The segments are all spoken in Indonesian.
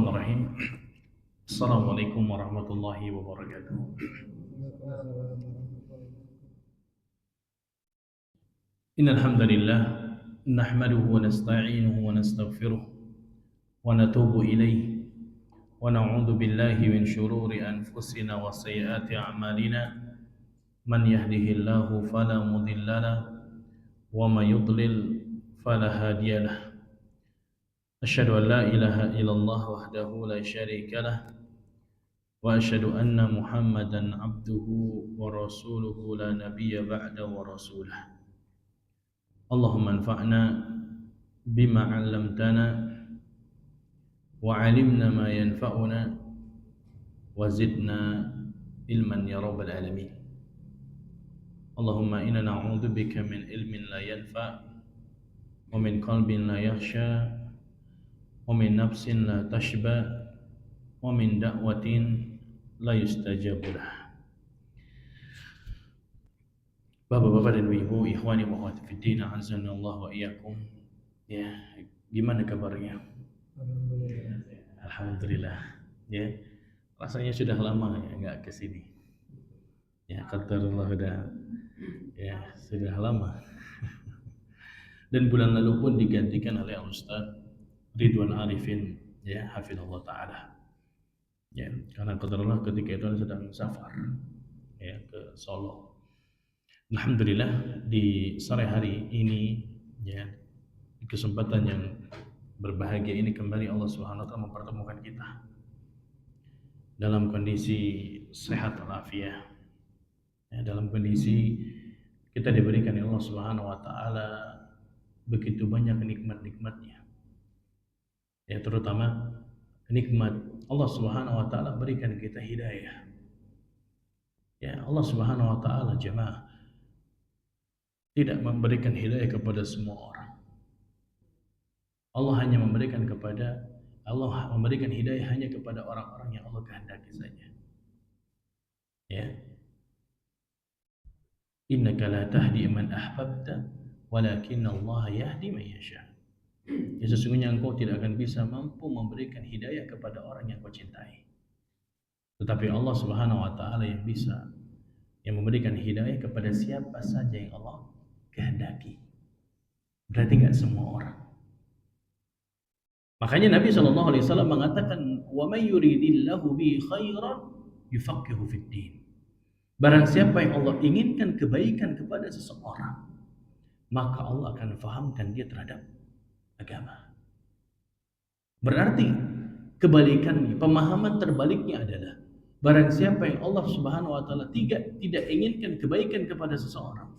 Bismillahirrahmanirrahim. Assalamualaikum warahmatullahi wabarakatuh. Innal hamdalillah nahmaduhu wa nasta'inuhu wa nastaghfiruh wa natubu ilayh wa na'udzu billahi min shururi anfusina wa sayyiati a'malina. Man yahdihillahu fala mudilla lahu wa may yudlil fala hadiya lahu. Asyhadu an la ilaha illallah wahdahu la syarika lah wa asyhadu anna Muhammadan abduhu wa rasuluhu la nabiyya ba'da wa rasulah. Allahumma anfa'na bima 'allamtana wa 'allimna ma yanfa'una wa zidna ilman ya rabbal alamin. Allahumma inna na'udzu bika min ilmin la yanfa' wa min qalbin la yakhsha wa min nafsin la tashba wa min da'watin la yustajabu lah. Bapak-bapak dan ibu, ikhwani wa akhwati fid din, azza Allah wa iyyakum. Ya, gimana kabarnya? Alhamdulillah. Ya, rasanya sudah lama ya enggak ke sini. Ya, qadarullah sudah lama. Dan bulan lalu pun digantikan oleh Ustaz Ridwan Arifin, ya, hafizallahu taala. Ya, karena qadarullah ketika itu sedang safar ya ke Solo. Alhamdulillah di sore hari ini ya, di kesempatan yang berbahagia ini kembali Allah Subhanahu wa taala mempertemukan kita dalam kondisi sehat walafiat. Ya, dalam kondisi kita diberikan oleh Allah Subhanahu wa taala begitu banyak nikmat-nikmatnya. Ya, terutama nikmat Allah Subhanahu wa taala berikan kita hidayah. Ya, Allah Subhanahu wa taala jemaah tidak memberikan hidayah kepada semua orang. Allah memberikan hidayah hanya kepada orang-orang yang Allah kehendaki saja. Ya. Innaka la tahdi man ahbabta walakinna Allah yahdi man yasha. Ya, sesungguhnya engkau tidak akan bisa mampu memberikan hidayah kepada orang yang kau cintai. Tetapi Allah Subhanahu wa taala yang bisa, yang memberikan hidayah kepada siapa saja yang Allah kehendaki. Berarti enggak semua orang. Makanya Nabi SAW mengatakan, "Wa may yuridillahu bi khairan yufaqihu fid din." Barang siapa yang Allah inginkan kebaikan kepada seseorang, maka Allah akan fahamkan dia terhadap agama. Berarti kebalikannya, pemahaman terbaliknya adalah barang siapa yang Allah Subhanahu wa taala tidak inginkan kebaikan kepada seseorang,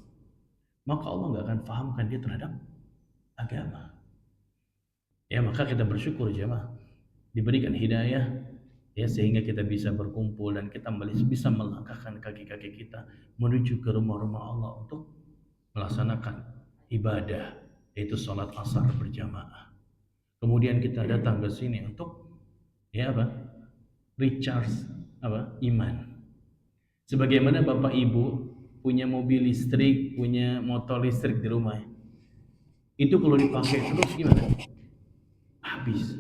maka Allah enggak akan fahamkan dia terhadap agama. Ya, maka kita bersyukur jemaah diberikan hidayah ya, sehingga kita bisa berkumpul dan kita bisa melangkahkan kaki-kaki kita menuju ke rumah-rumah Allah untuk melaksanakan ibadah, yaitu sholat asar berjamaah. Kemudian kita datang ke sini untuk recharge iman. Sebagaimana Bapak Ibu punya mobil listrik, punya motor listrik di rumah, itu kalau dipakai terus gimana? Habis,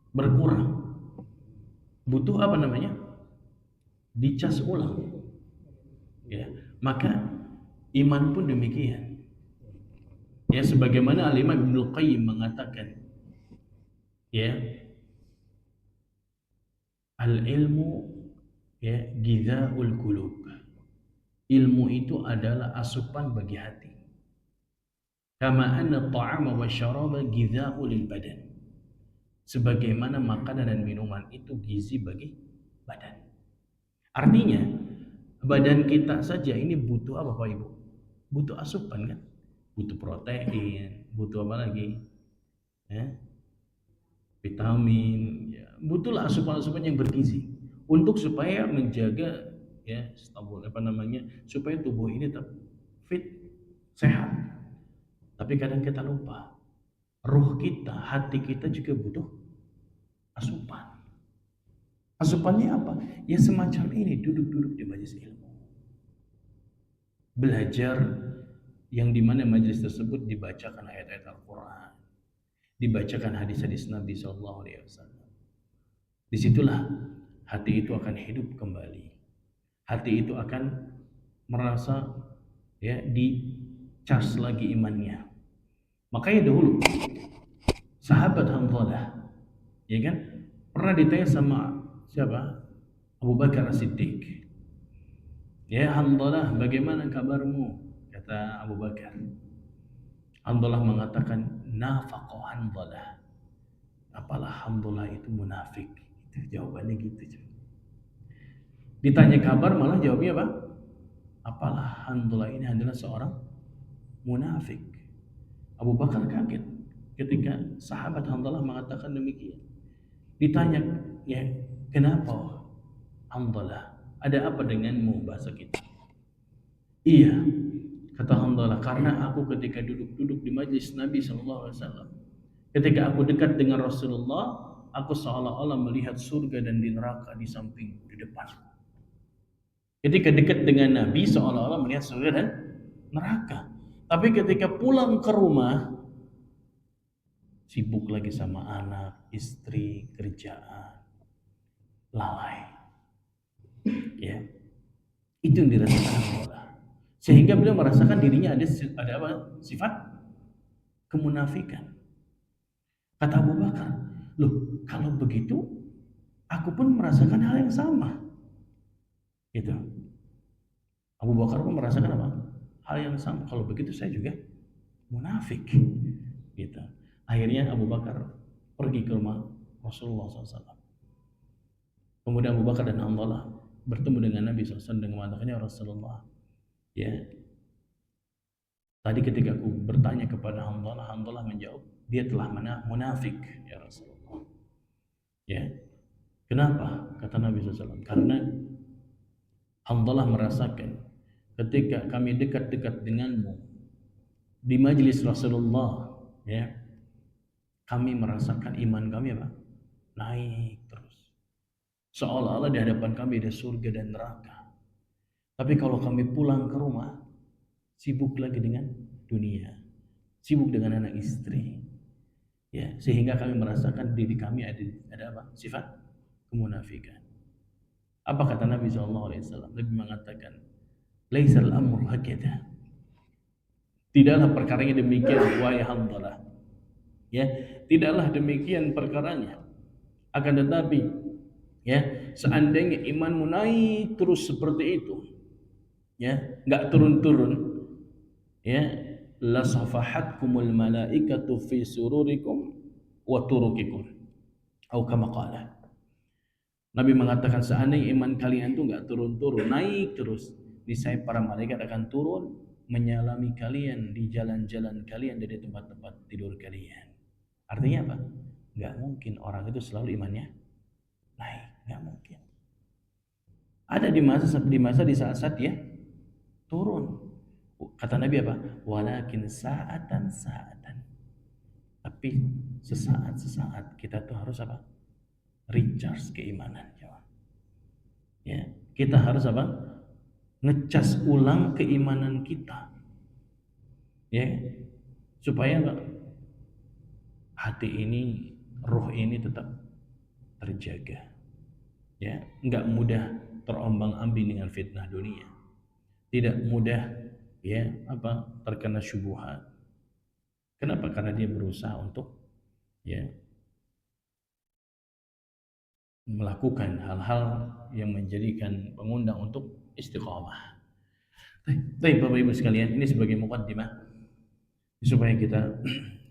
berkurang, butuh dicas ulang. Ya, maka iman pun demikian. Ya, sebagaimana Al-Imam Ibnu Qayyim mengatakan, ya, al-ilmu ya ghizaul qulub. Ilmu itu adalah asupan bagi hati. Kama anna at-ta'ama wasyaraba ghizaul badan. Sebagaimana makanan dan minuman itu gizi bagi badan. Artinya badan kita saja ini butuh apa Pak Ibu? Butuh asupan kan? Butuh protein, butuh apa lagi? Ya, vitamin, ya, butuhlah asupan-asupan yang bergizi untuk supaya menjaga ya stabil supaya tubuh ini tetap fit, sehat. Tapi kadang kita lupa, ruh kita, hati kita juga butuh asupan. Asupannya apa? Ya semacam ini, duduk-duduk di majelis ilmu, belajar yang dimana majelis tersebut dibacakan ayat-ayat Al-Quran, dibacakan hadis-hadis Nabi SAW, Disitulah hati itu akan hidup kembali. Hati itu akan merasa ya dicas lagi imannya. Makanya dahulu sahabat Hanzalah, ya kan, pernah ditanya sama siapa? Abu Bakar As-Siddiq. Ya Hanzalah, bagaimana kabarmu? Kata Abu Bakar. Hanzalah mengatakan, nafaqo Hanzalah. Apalah Hanzalah itu munafik. Itu jawabannya gitu. Ditanya kabar malah jawabnya apa? Apalah Hanzalah ini adalah seorang munafik. Abu Bakar kaget ketika sahabat Hanzalah mengatakan demikian. Ditanya, ya kenapa Hanzalah? Ada apa denganmu, bahasa kita? Iya, kata Hanzalah, karena aku ketika duduk-duduk di majlis Nabi SAW, ketika aku dekat dengan Rasulullah, aku seolah-olah melihat surga dan di neraka di samping, di depan. Ketika dekat dengan Nabi, seolah-olah melihat surga dan neraka. Tapi ketika pulang ke rumah, sibuk lagi sama anak, istri, kerjaan, lalai. Ya, itu yang dirasakan Allah. Sehingga beliau merasakan dirinya ada apa? Sifat kemunafikan. Kata Abu Bakar, loh kalau begitu, aku pun merasakan hal yang sama. Gitu. Abu Bakar pun merasakan apa? Hal yang sama. Kalau begitu saya juga munafik. Gitu. Akhirnya Abu Bakar pergi ke rumah Rasulullah SAW. Kemudian Abu Bakar dan Hanzalah bertemu dengan Nabi SAW dengan mengatakannya, Rasulullah, ya tadi ketika aku bertanya kepada Hanzalah menjawab, dia telah munafik, ya Rasulullah. Ya, kenapa? Kata Nabi SAW, karena Hanzalah merasakan ketika kami dekat-dekat denganmu di majlis Rasulullah, ya, kami merasakan iman kami apa? Naik terus. Seolah-olah di hadapan kami ada surga dan neraka. Tapi kalau kami pulang ke rumah, sibuk lagi dengan dunia, sibuk dengan anak istri, ya, sehingga kami merasakan diri kami ada apa? Sifat kemunafikan. Apa kata Nabi SAW? Nabi mengatakan, laisal amru hakada. Tidaklah perkaranya demikian, wahai Hanzalah. Ya, tidaklah demikian perkaranya. Akan tetapi, ya, seandainya imanmu naik terus seperti itu, ya, enggak turun-turun, ya, la safahatkumul malaikatu fi sururikum wa turukikum, atau kama qala. Nabi mengatakan seandainya iman kalian itu enggak turun-turun, naik terus, niscaya para malaikat akan turun menyalami kalian di jalan-jalan kalian, dari tempat-tempat tidur kalian. Artinya apa? Enggak mungkin orang itu selalu imannya naik, enggak mungkin. Ada di saat-saat dia turun. Kata Nabi apa? Walakin sa'atan. Tapi sesaat kita tuh harus apa? Recharge keimanan. Ya, kita harus apa? Ngecas ulang keimanan kita. Ya, supaya hati ini, roh ini tetap terjaga. Ya, enggak mudah terombang-ambing dengan fitnah dunia. Tidak mudah, ya, apa, terkena syubhat. Kenapa? Karena dia berusaha untuk, ya, melakukan hal-hal yang menjadikan pengundang untuk istiqamah. Baik Bapak Ibu sekalian, ini sebagai muqaddimah supaya kita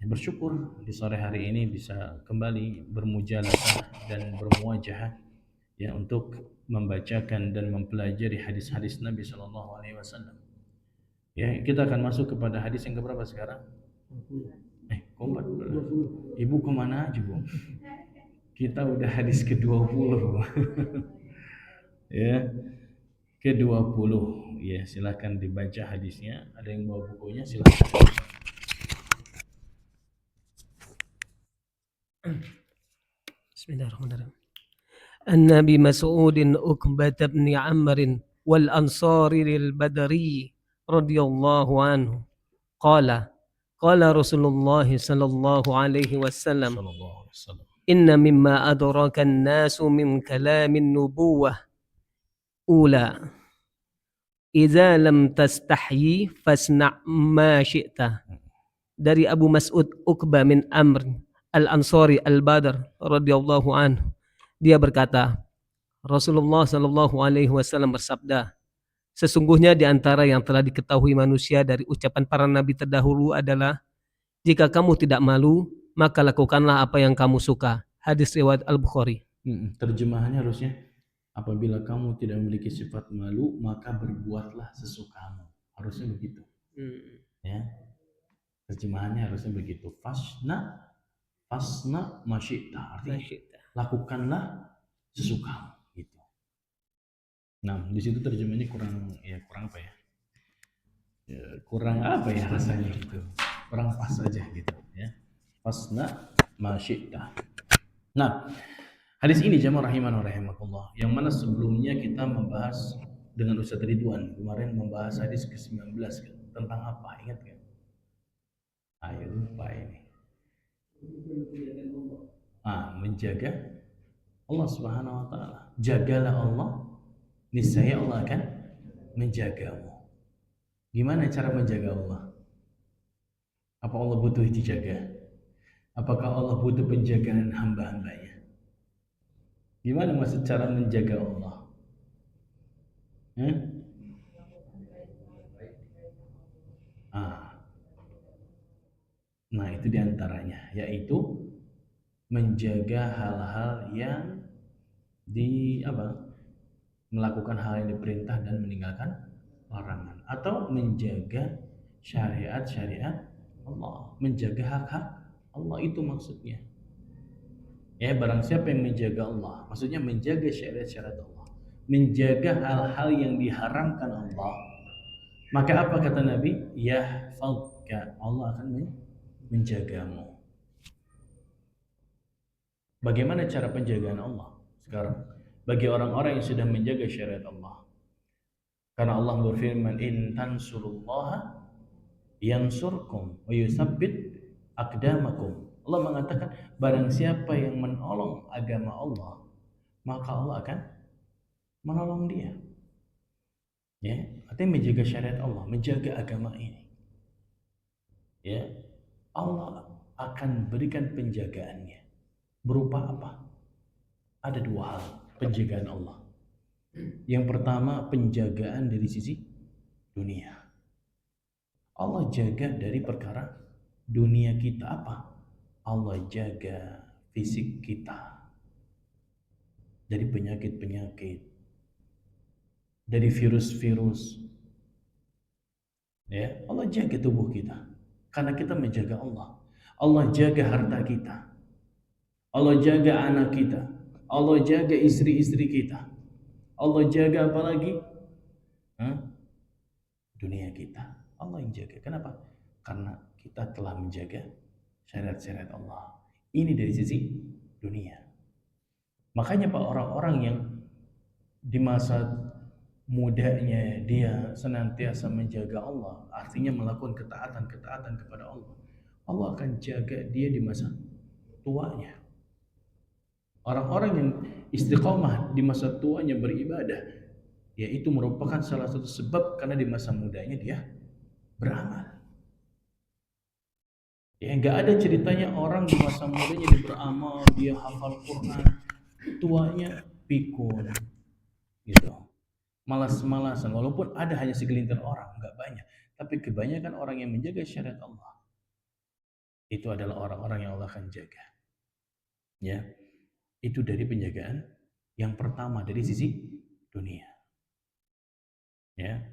bersyukur di sore hari ini bisa kembali bermujalasah dan bermuajahah, ya, untuk membacakan dan mempelajari hadis-hadis Nabi Shallallahu Alaihi Wasallam. Ya, kita akan masuk kepada hadis yang keberapa sekarang? Keempat. Ibu kemana aja, Bu? Kita udah hadis ke-20. Ya, ke-20. Ya, silakan dibaca hadisnya. Ada yang bawa bukunya, silakan. Bismillahirrahmanirrahim. An-Nabi Mas'ud Uqbah bin Amr wal Ansari al-Badri radhiyallahu anhu qala Rasulullah sallallahu alaihi wasallam inna mimma adrakan nasu min kalamin nubuwah ula idza lam tastahyi fasna' ma syi'ta. Dari Abu Mas'ud Uqbah bin Amr Al-Ansari Al-Badr radhiyallahu anhu, dia berkata, Rasulullah sallallahu alaihi wasallam bersabda, sesungguhnya di antara yang telah diketahui manusia dari ucapan para nabi terdahulu adalah, jika kamu tidak malu, maka lakukanlah apa yang kamu suka. Hadis riwayat Al-Bukhari. Terjemahannya harusnya, apabila kamu tidak memiliki sifat malu, maka berbuatlah sesukamu. Harusnya begitu. Ya. Terjemahannya harusnya begitu. Fasna masyita. Artinya lakukanlah sesukamu. Gitu. Nah, di situ terjemahannya kurang apa ya? Kurang apa ya rasanya gitu. Kurang pas aja gitu. Ya. Fasna masyita. Nah, hadis ini jamaah rahiman wa rahimakumullah, yang mana sebelumnya kita membahas dengan Ustaz Ridwan kemarin membahas hadis ke-19 kan, tentang apa, ingat kan? Ayo lupa ini. Menjaga Allah Subhanahu wa taala. Jagalah Allah, niscaya Allah akan menjagamu. Gimana cara menjaga Allah? Apa Allah butuh dijaga? Apakah Allah butuh penjagaan hamba-hambanya? Gimana maksud cara menjaga Allah? Nah, itu diantaranya, yaitu menjaga hal-hal yang melakukan hal yang diperintah dan meninggalkan larangan, atau menjaga syariat-syariat Allah, menjaga hak-hak Allah, itu maksudnya. Ya, barang siapa yang menjaga Allah, maksudnya menjaga syariat-syariat Allah, menjaga hal-hal yang diharamkan Allah, maka apa kata Nabi? Yahfazka, Allah akan menjagamu. Bagaimana cara penjagaan Allah sekarang bagi orang-orang yang sudah menjaga syariat Allah? Karena Allah berfirman, in tansurullaha yansurkum wa yusabbit aqdamakum. Allah mengatakan, barang siapa yang menolong agama Allah, maka Allah akan menolong dia. Ya, artinya menjaga syariat Allah, menjaga agama ini. Ya, Allah akan berikan penjagaannya. Berupa apa? Ada dua hal penjagaan Allah. Yang pertama, penjagaan dari sisi dunia. Allah jaga dari perkara dunia kita apa? Allah jaga fisik kita dari penyakit-penyakit, dari virus-virus. Ya, Allah jaga tubuh kita karena kita menjaga Allah. Allah jaga harta kita. Allah jaga anak kita. Allah jaga istri-istri kita. Allah jaga apa lagi? Dunia kita. Allah yang jaga. Kenapa? Karena kita telah menjaga syariat-syariat Allah. Ini dari sisi dunia. Makanya Pak, orang-orang yang di masa mudanya dia senantiasa menjaga Allah, artinya melakukan ketaatan kepada Allah, Allah akan jaga dia di masa tuanya. Orang-orang yang istiqomah di masa tuanya beribadah, yaitu merupakan salah satu sebab karena di masa mudanya dia beramal. Ya, nggak ada ceritanya orang di masa mudanya dia beramal, dia hafal Quran, tuanya pikun, gitu, malas-malasan. Walaupun ada hanya segelintir orang, nggak banyak, tapi kebanyakan orang yang menjaga syariat Allah itu adalah orang-orang yang Allah akan jaga. Ya, itu dari penjagaan yang pertama dari sisi dunia. Ya.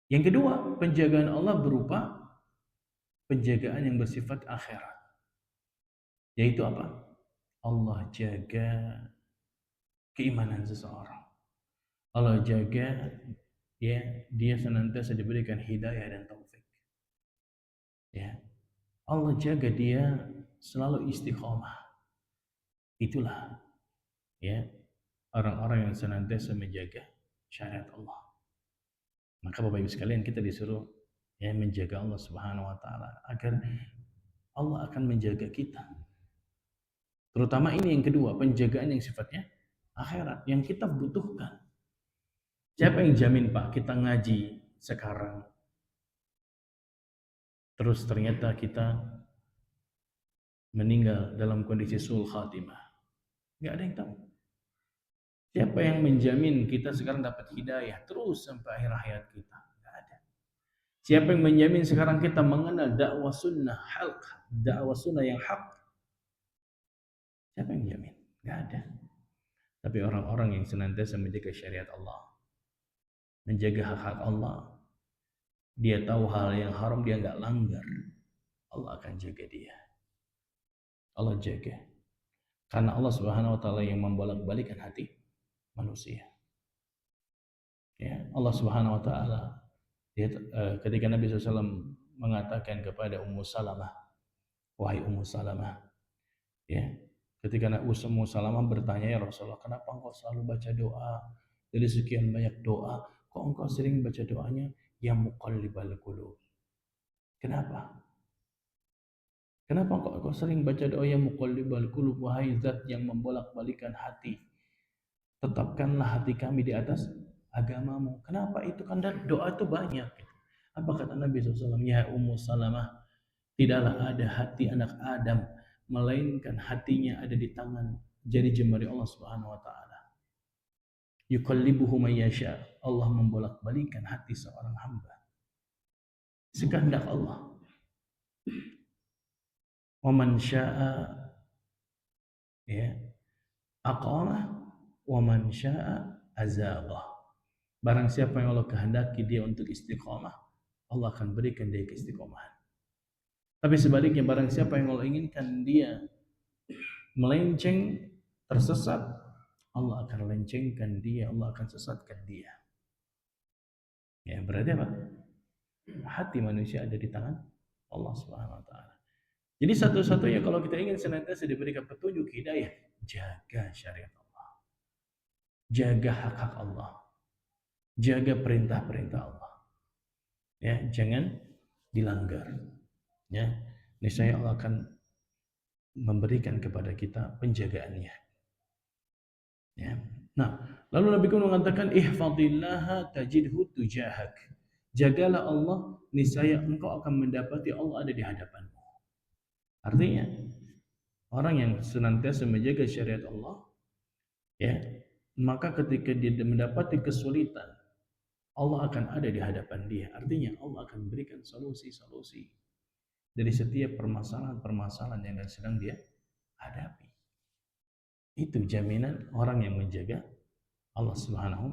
Yang kedua, penjagaan Allah berupa penjagaan yang bersifat akhirat. Yaitu apa? Allah jaga keimanan seseorang. Allah jaga dia senantiasa diberikan hidayah dan taufik. Ya. Allah jaga dia selalu istiqomah. Itulah orang-orang yang senantiasa menjaga syariat Allah. Maka Bapak Ibu sekalian, kita disuruh menjaga Allah Subhanahu wa taala agar Allah akan menjaga kita. Terutama ini yang kedua, penjagaan yang sifatnya akhirat yang kita butuhkan. Siapa yang jamin Pak kita ngaji sekarang terus ternyata kita meninggal dalam kondisi sul khatimah? Nggak ada yang tahu. Siapa yang menjamin kita sekarang dapat hidayah terus sampai akhir hayat kita? Nggak ada. Siapa yang menjamin sekarang kita mengenal dakwah sunnah haq, dakwah sunnah yang hak? Siapa yang menjamin? Nggak ada. Tapi orang-orang yang senantiasa menjaga syariat Allah, menjaga hak-hak Allah, dia tahu hal yang haram dia nggak langgar, Allah akan jaga dia. Allah jaga. Karena Allah Subhanahu wa taala yang membolak-balikkan hati manusia. Ya, Allah Subhanahu wa taala ketika Nabi SAW mengatakan kepada Ummu Salamah, wahai Ummu Salamah, ya, ketika Ummu Salamah bertanya, ya Rasulullah, kenapa engkau selalu baca doa? Dari sekian banyak doa, kok engkau sering baca doanya ya muqallibal qulub? Kenapa? Kenapa engkau sering baca doa ya muqallibal qulub, wahai zat yang membolak-balikan hati? Tetapkanlah hati kami di atas agamamu. Kenapa itu? Kan doa itu banyak. Apa kata Nabi SAW? Ya Ummu Salamah, tidaklah ada hati anak Adam melainkan hatinya ada di tangan jari jemari Allah Subhanahu wa taala. Yuqallibuhu may yasha. Allah membolak-balikkan hati seorang hamba sekehendak Allah. Wa man syaa'a ya aqamah wa man syaa'a azaghah. Barang siapa yang Allah kehendaki dia untuk istiqamah, Allah akan berikan dia keistiqomahan. Tapi sebaliknya barang siapa yang Allah inginkan dia melenceng, tersesat, Allah akan lencengkan dia, Allah akan sesatkan dia. Ya, berarti apa? Hati manusia ada di tangan Allah Subhanahu wa taala. Jadi satu-satunya kalau kita ingin senantiasa diberikan petunjuk hidayah, jaga syariat Allah. Jaga hak-hak Allah. Jaga perintah-perintah Allah. Ya, jangan dilanggar. Ya, niscaya Allah akan memberikan kepada kita penjagaannya. Ya. Nah, lalu Nabi pun mengatakan ihfadillaha tajidhu tujahak. Jagalah Allah, niscaya engkau akan mendapati Allah ada di hadapanmu. Artinya, orang yang senantiasa menjaga syariat Allah, ya, maka ketika dia mendapati kesulitan, Allah akan ada di hadapan dia. Artinya Allah akan memberikan solusi-solusi dari setiap permasalahan-permasalahan yang sedang dia hadapi. Itu jaminan orang yang menjaga Allah Subhanahu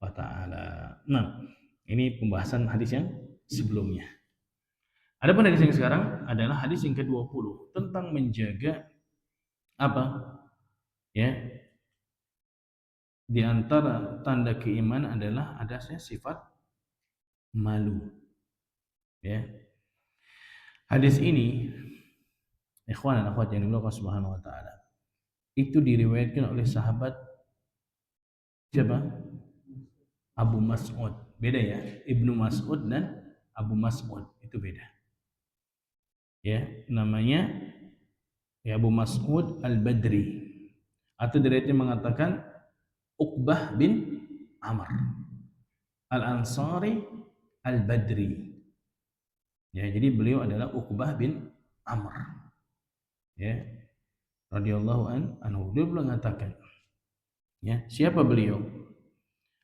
wa taala. Nah, ini pembahasan hadis yang sebelumnya. Adapun hadis yang sekarang adalah hadis yang ke-20 tentang menjaga apa? Ya. Di antara tanda keimanan adalah adanya sifat malu. Ya. Hadis ini ikhwan dan akhwat yang dimuliakan Allah Subhanahu wa taala, itu diriwayatkan oleh sahabat siapa? Abu Mas'ud. Beda ya, Ibnu Mas'ud dan Abu Mas'ud itu beda. Ya, namanya ya Abu Mas'ud Al-Badri. Atau diriwayatkan mengatakan Uqbah bin Amr Al-Ansari Al-Badri. Ya, jadi beliau adalah Uqbah bin Amr. Ya, radhiyallahu anhu. Dia mengatakan, ya, siapa beliau?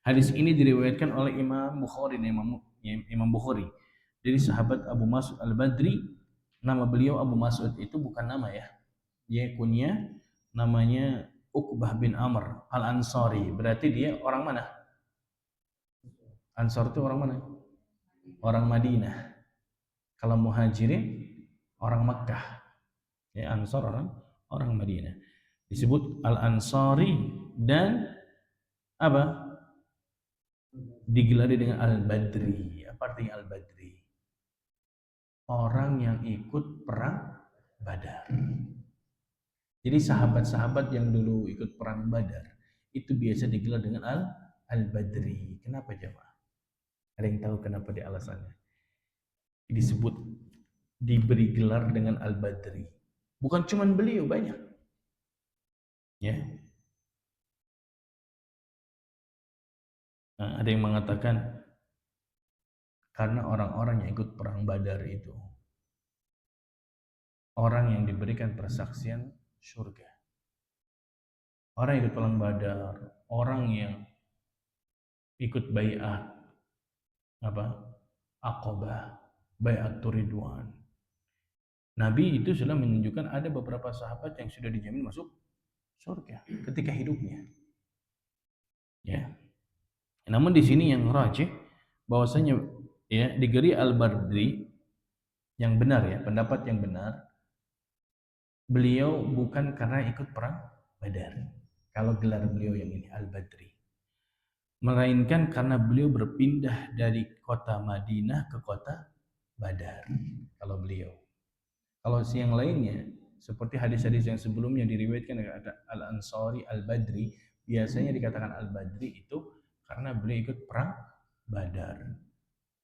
Hadis ini diriwayatkan oleh Imam Bukhari, Imam Bukhari dari sahabat Abu Mas'ud Al-Badri. Nama beliau Abu Mas'ud itu bukan nama ya. Dia kunyah, namanya Uqbah bin Amr Al-Ansari. Berarti dia orang mana? Ansar itu orang mana? Orang Madinah. Kalau Muhajirin orang Makkah. Ya, Ansar orang Madinah. Disebut Al-Ansari dan apa? Digelari dengan Al-Badri. Apa artinya Al-Badri? Orang yang ikut perang Badar. Jadi sahabat-sahabat yang dulu ikut perang Badar itu biasa digelar dengan Al-Badri. Kenapa jemaah? Ada yang tahu kenapa di alasannya? Disebut diberi gelar dengan Al-Badri. Bukan cuma beliau, banyak. Ya. Nah, ada yang mengatakan karena orang-orang yang ikut perang Badar itu orang yang diberikan persaksian surga. Orang yang ikut perang Badar, orang yang ikut baiat apa? Aqabah, baiat Ridwan. Nabi itu sudah menunjukkan ada beberapa sahabat yang sudah dijamin masuk surga ketika hidupnya. Ya. Namun di sini yang rajih bahwasanya ya di Geri Al-Badri yang benar ya, pendapat yang benar, beliau bukan karena ikut perang Badar. Kalau gelar beliau yang ini Al-Badri. Melainkan karena beliau berpindah dari kota Madinah ke kota Badar. Kalau beliau. Kalau yang lainnya seperti hadis-hadis yang sebelumnya diriwayatkan ada Al-Ansari, Al-Badri, biasanya dikatakan Al-Badri itu karena beliau ikut perang Badar.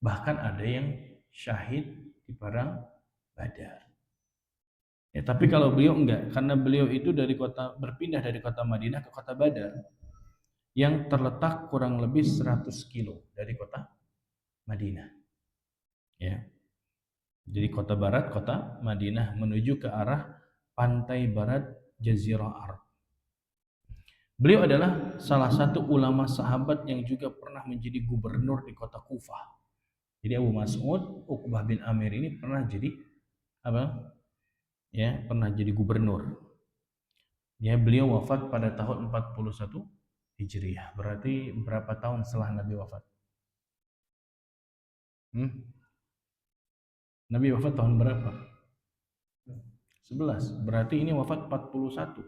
Bahkan ada yang syahid di perang Badar. Ya, tapi kalau beliau enggak, karena beliau itu berpindah dari kota Madinah ke kota Badar yang terletak kurang lebih 100 kilo dari kota Madinah. Ya. Jadi kota barat, kota Madinah menuju ke arah pantai barat Jazirah Arab. Beliau adalah salah satu ulama sahabat yang juga pernah menjadi gubernur di kota Kufah. Jadi Abu Mas'ud, Uqbah bin Amir ini pernah jadi apa? Ya, pernah jadi gubernur. Ya, beliau wafat pada tahun 41 Hijriah. Berarti berapa tahun setelah Nabi wafat? Nabi wafat tahun berapa? 11. Berarti ini wafat 41.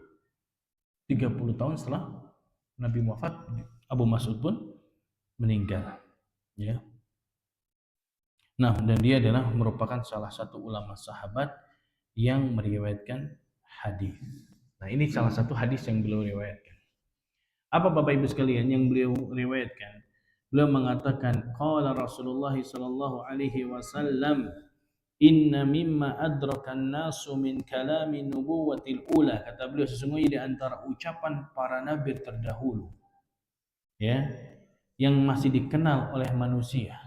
30 tahun setelah Nabi wafat, Abu Mas'ud pun meninggal. Ya. Nah, dan dia adalah merupakan salah satu ulama sahabat yang meriwayatkan hadis. Nah, ini salah satu hadis yang beliau riwayatkan. Apa Bapak Ibu sekalian yang beliau riwayatkan? Beliau mengatakan, qala Rasulullah sallallahu alaihi wasallam, inna mimma adrakan nasu min kalami nubuwatil ula. Kata beliau, sesungguhnya di antara ucapan para nabi terdahulu, ya, yang masih dikenal oleh manusia.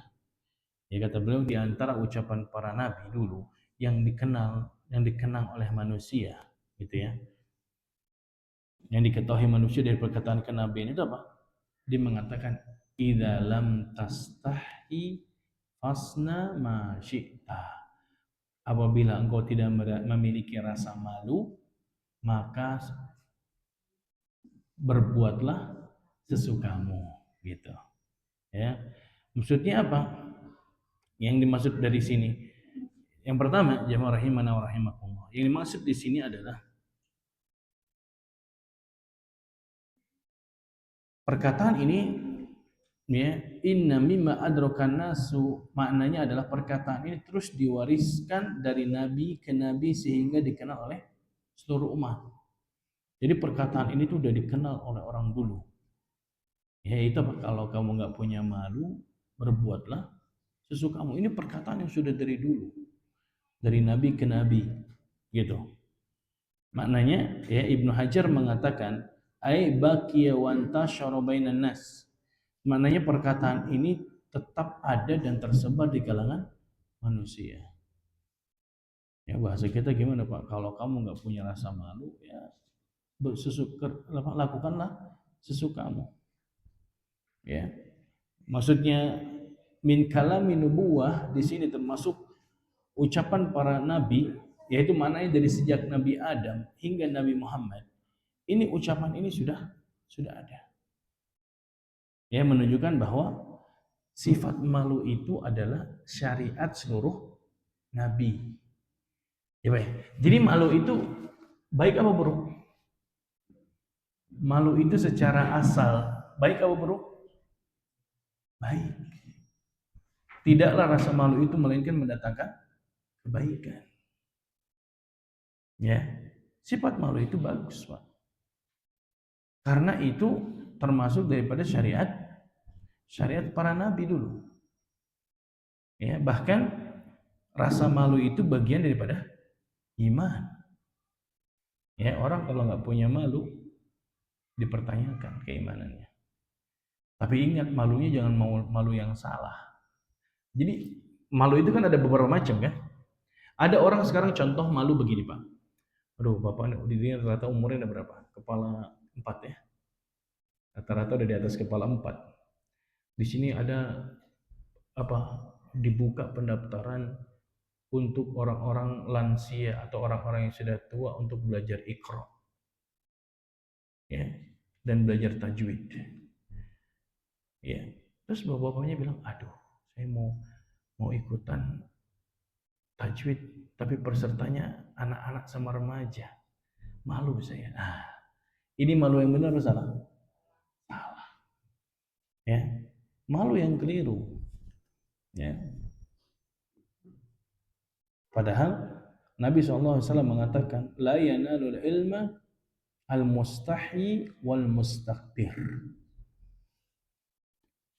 Ya, kata beliau, di antara ucapan para nabi dulu yang dikenang oleh manusia, gitu ya. Yang diketahui manusia dari perkataan kenabian itu apa? Dia mengatakan, idza lam tastahi fasna ma syi'ta. Apabila engkau tidak memiliki rasa malu, maka berbuatlah sesukamu, gitu. Ya. Maksudnya apa? Yang dimaksud dari sini, yang pertama, jamaah rahimana wa rahimakumullah. Yang dimaksud di sini adalah perkataan ini, ya, inna mimma adrakan nasu, maknanya adalah perkataan ini terus diwariskan dari nabi ke nabi sehingga dikenal oleh seluruh umat. Jadi perkataan ini tuh udah dikenal oleh orang dulu. Ya itu, kalau kamu nggak punya malu, berbuatlah sesukamu. Ini perkataan yang sudah dari dulu, dari nabi ke nabi, gitu. Maknanya, ya, Ibnu Hajar mengatakan, ai baqiya wa antashara bainan nas. Maknanya perkataan ini tetap ada dan tersebar di kalangan manusia. Ya, bahasa kita gimana Pak? Kalau kamu nggak punya rasa malu, ya lakukanlah sesukamu. Ya, maksudnya min kalami nubuwah di sini termasuk ucapan para nabi, yaitu maknanya dari sejak Nabi Adam hingga Nabi Muhammad. Ini ucapan ini sudah ada. Ya, menunjukkan bahwa sifat malu itu adalah syariat seluruh nabi. Ya, baik. Jadi malu itu baik apa buruk? Malu itu secara asal baik apa buruk? Baik. Tidaklah rasa malu itu melainkan mendatangkan kebaikan. Ya, sifat malu itu bagus, Pak. Karena itu termasuk daripada syariat para nabi dulu. Ya, bahkan rasa malu itu bagian daripada iman. Ya, orang kalau nggak punya malu, dipertanyakan keimanannya. Tapi ingat, malunya jangan malu yang salah. Jadi malu itu kan ada beberapa macam kan. Ada orang sekarang contoh malu begini Pak. Aduh Bapak ini rata-rata umurnya udah berapa? Kepala 4 ya. Rata-rata udah di atas kepala 4. Di sini ada dibuka pendaftaran untuk orang-orang lansia atau orang-orang yang sudah tua untuk belajar Iqra. Ya, dan belajar tajwid. Ya. Terus bapak-bapaknya bilang, "Aduh, saya mau ikutan tajwid, tapi pesertanya anak-anak sama remaja. Malu saya." Nah, ini malu yang benar atau salah? Salah. Ya. Malu yang keliru. Ya. Padahal Nabi SAW mengatakan, "La yanalul ilma al-mustahi wal mustakbir."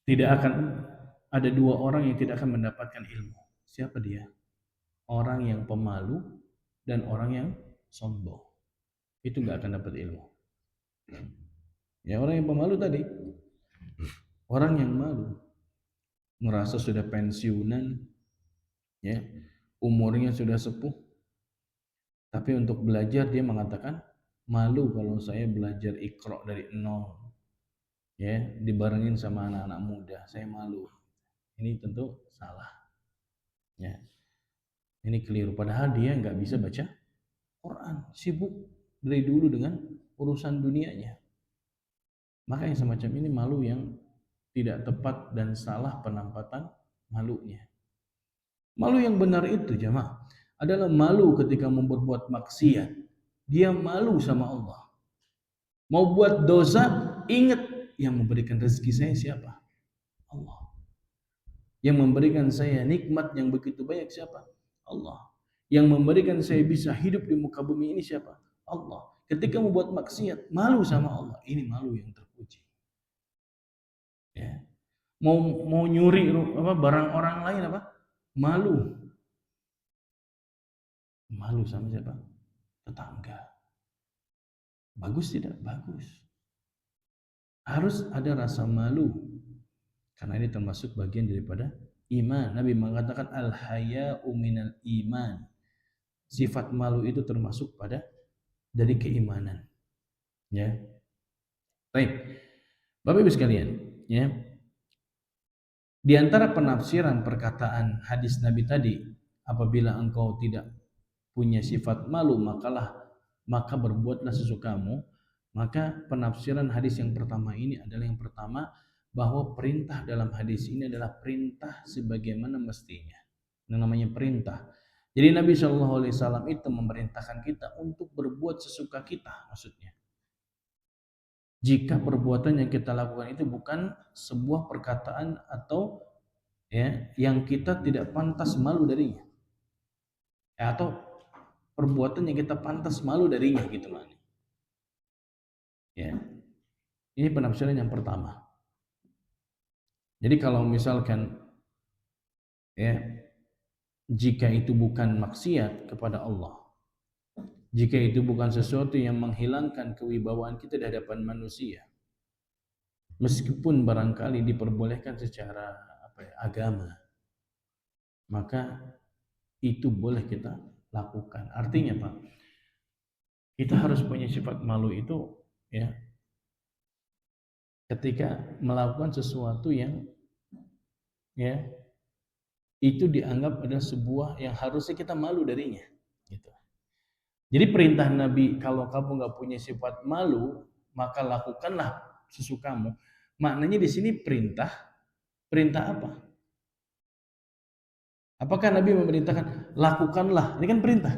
Tidak akan ada dua orang yang tidak akan mendapatkan ilmu. Siapa dia? Orang yang pemalu dan orang yang sombong. Itu nggak akan dapat ilmu. Ya, orang yang pemalu tadi, orang yang malu, merasa sudah pensiunan, ya, umurnya sudah sepuh, tapi untuk belajar dia mengatakan, malu kalau saya belajar Iqra dari nol, ya, dibarengin sama anak-anak muda, saya malu. Ini tentu salah, ya. Ini keliru. Padahal dia nggak bisa baca Quran, sibuk dari dulu dengan urusan dunianya. Maka yang semacam ini malu yang tidak tepat dan salah penampatan malunya. Malu yang benar itu jemaah adalah malu ketika memperbuat maksiat. Dia malu sama Allah. Mau buat dosa, ingat yang memberikan rezeki saya siapa? Allah. Yang memberikan saya nikmat yang begitu banyak siapa? Allah. Yang memberikan saya bisa hidup di muka bumi ini siapa? Allah. Ketika membuat maksiat, malu sama Allah. Ini malu yang terpuji. Ya. Mau nyuri barang orang lain malu. Malu sama siapa? Tetangga. Bagus tidak? Bagus. Harus ada rasa malu. Karena ini termasuk bagian daripada iman. Nabi mengatakan al-haya'u minal iman. Sifat malu itu termasuk dari keimanan. Ya. Baik. Bapak Ibu sekalian, ya. Di antara penafsiran perkataan hadis Nabi tadi, apabila engkau tidak punya sifat malu, maka berbuatlah sesukamu. Maka penafsiran hadis yang pertama ini adalah yang pertama, bahwa perintah dalam hadis ini adalah perintah sebagaimana mestinya. Yang namanya perintah. Jadi Nabi SAW itu memerintahkan kita untuk berbuat sesuka kita, maksudnya. Jika perbuatan yang kita lakukan itu bukan sebuah perkataan atau ya yang kita tidak pantas malu darinya, atau perbuatan yang kita pantas malu darinya gitu maknanya. Ya. Ini penafsiran yang pertama. Jadi kalau misalkan ya jika itu bukan maksiat kepada Allah, jika itu bukan sesuatu yang menghilangkan kewibawaan kita di hadapan manusia, meskipun barangkali diperbolehkan secara agama, maka itu boleh kita lakukan. Artinya Pak, kita harus punya sifat malu itu ya ketika melakukan sesuatu yang ya itu dianggap adalah sebuah yang harusnya kita malu darinya gitu. Jadi perintah Nabi, kalau kamu nggak punya sifat malu, maka lakukanlah sesukamu. Maknanya di sini perintah apa? Apakah Nabi memerintahkan lakukanlah? Ini kan perintah.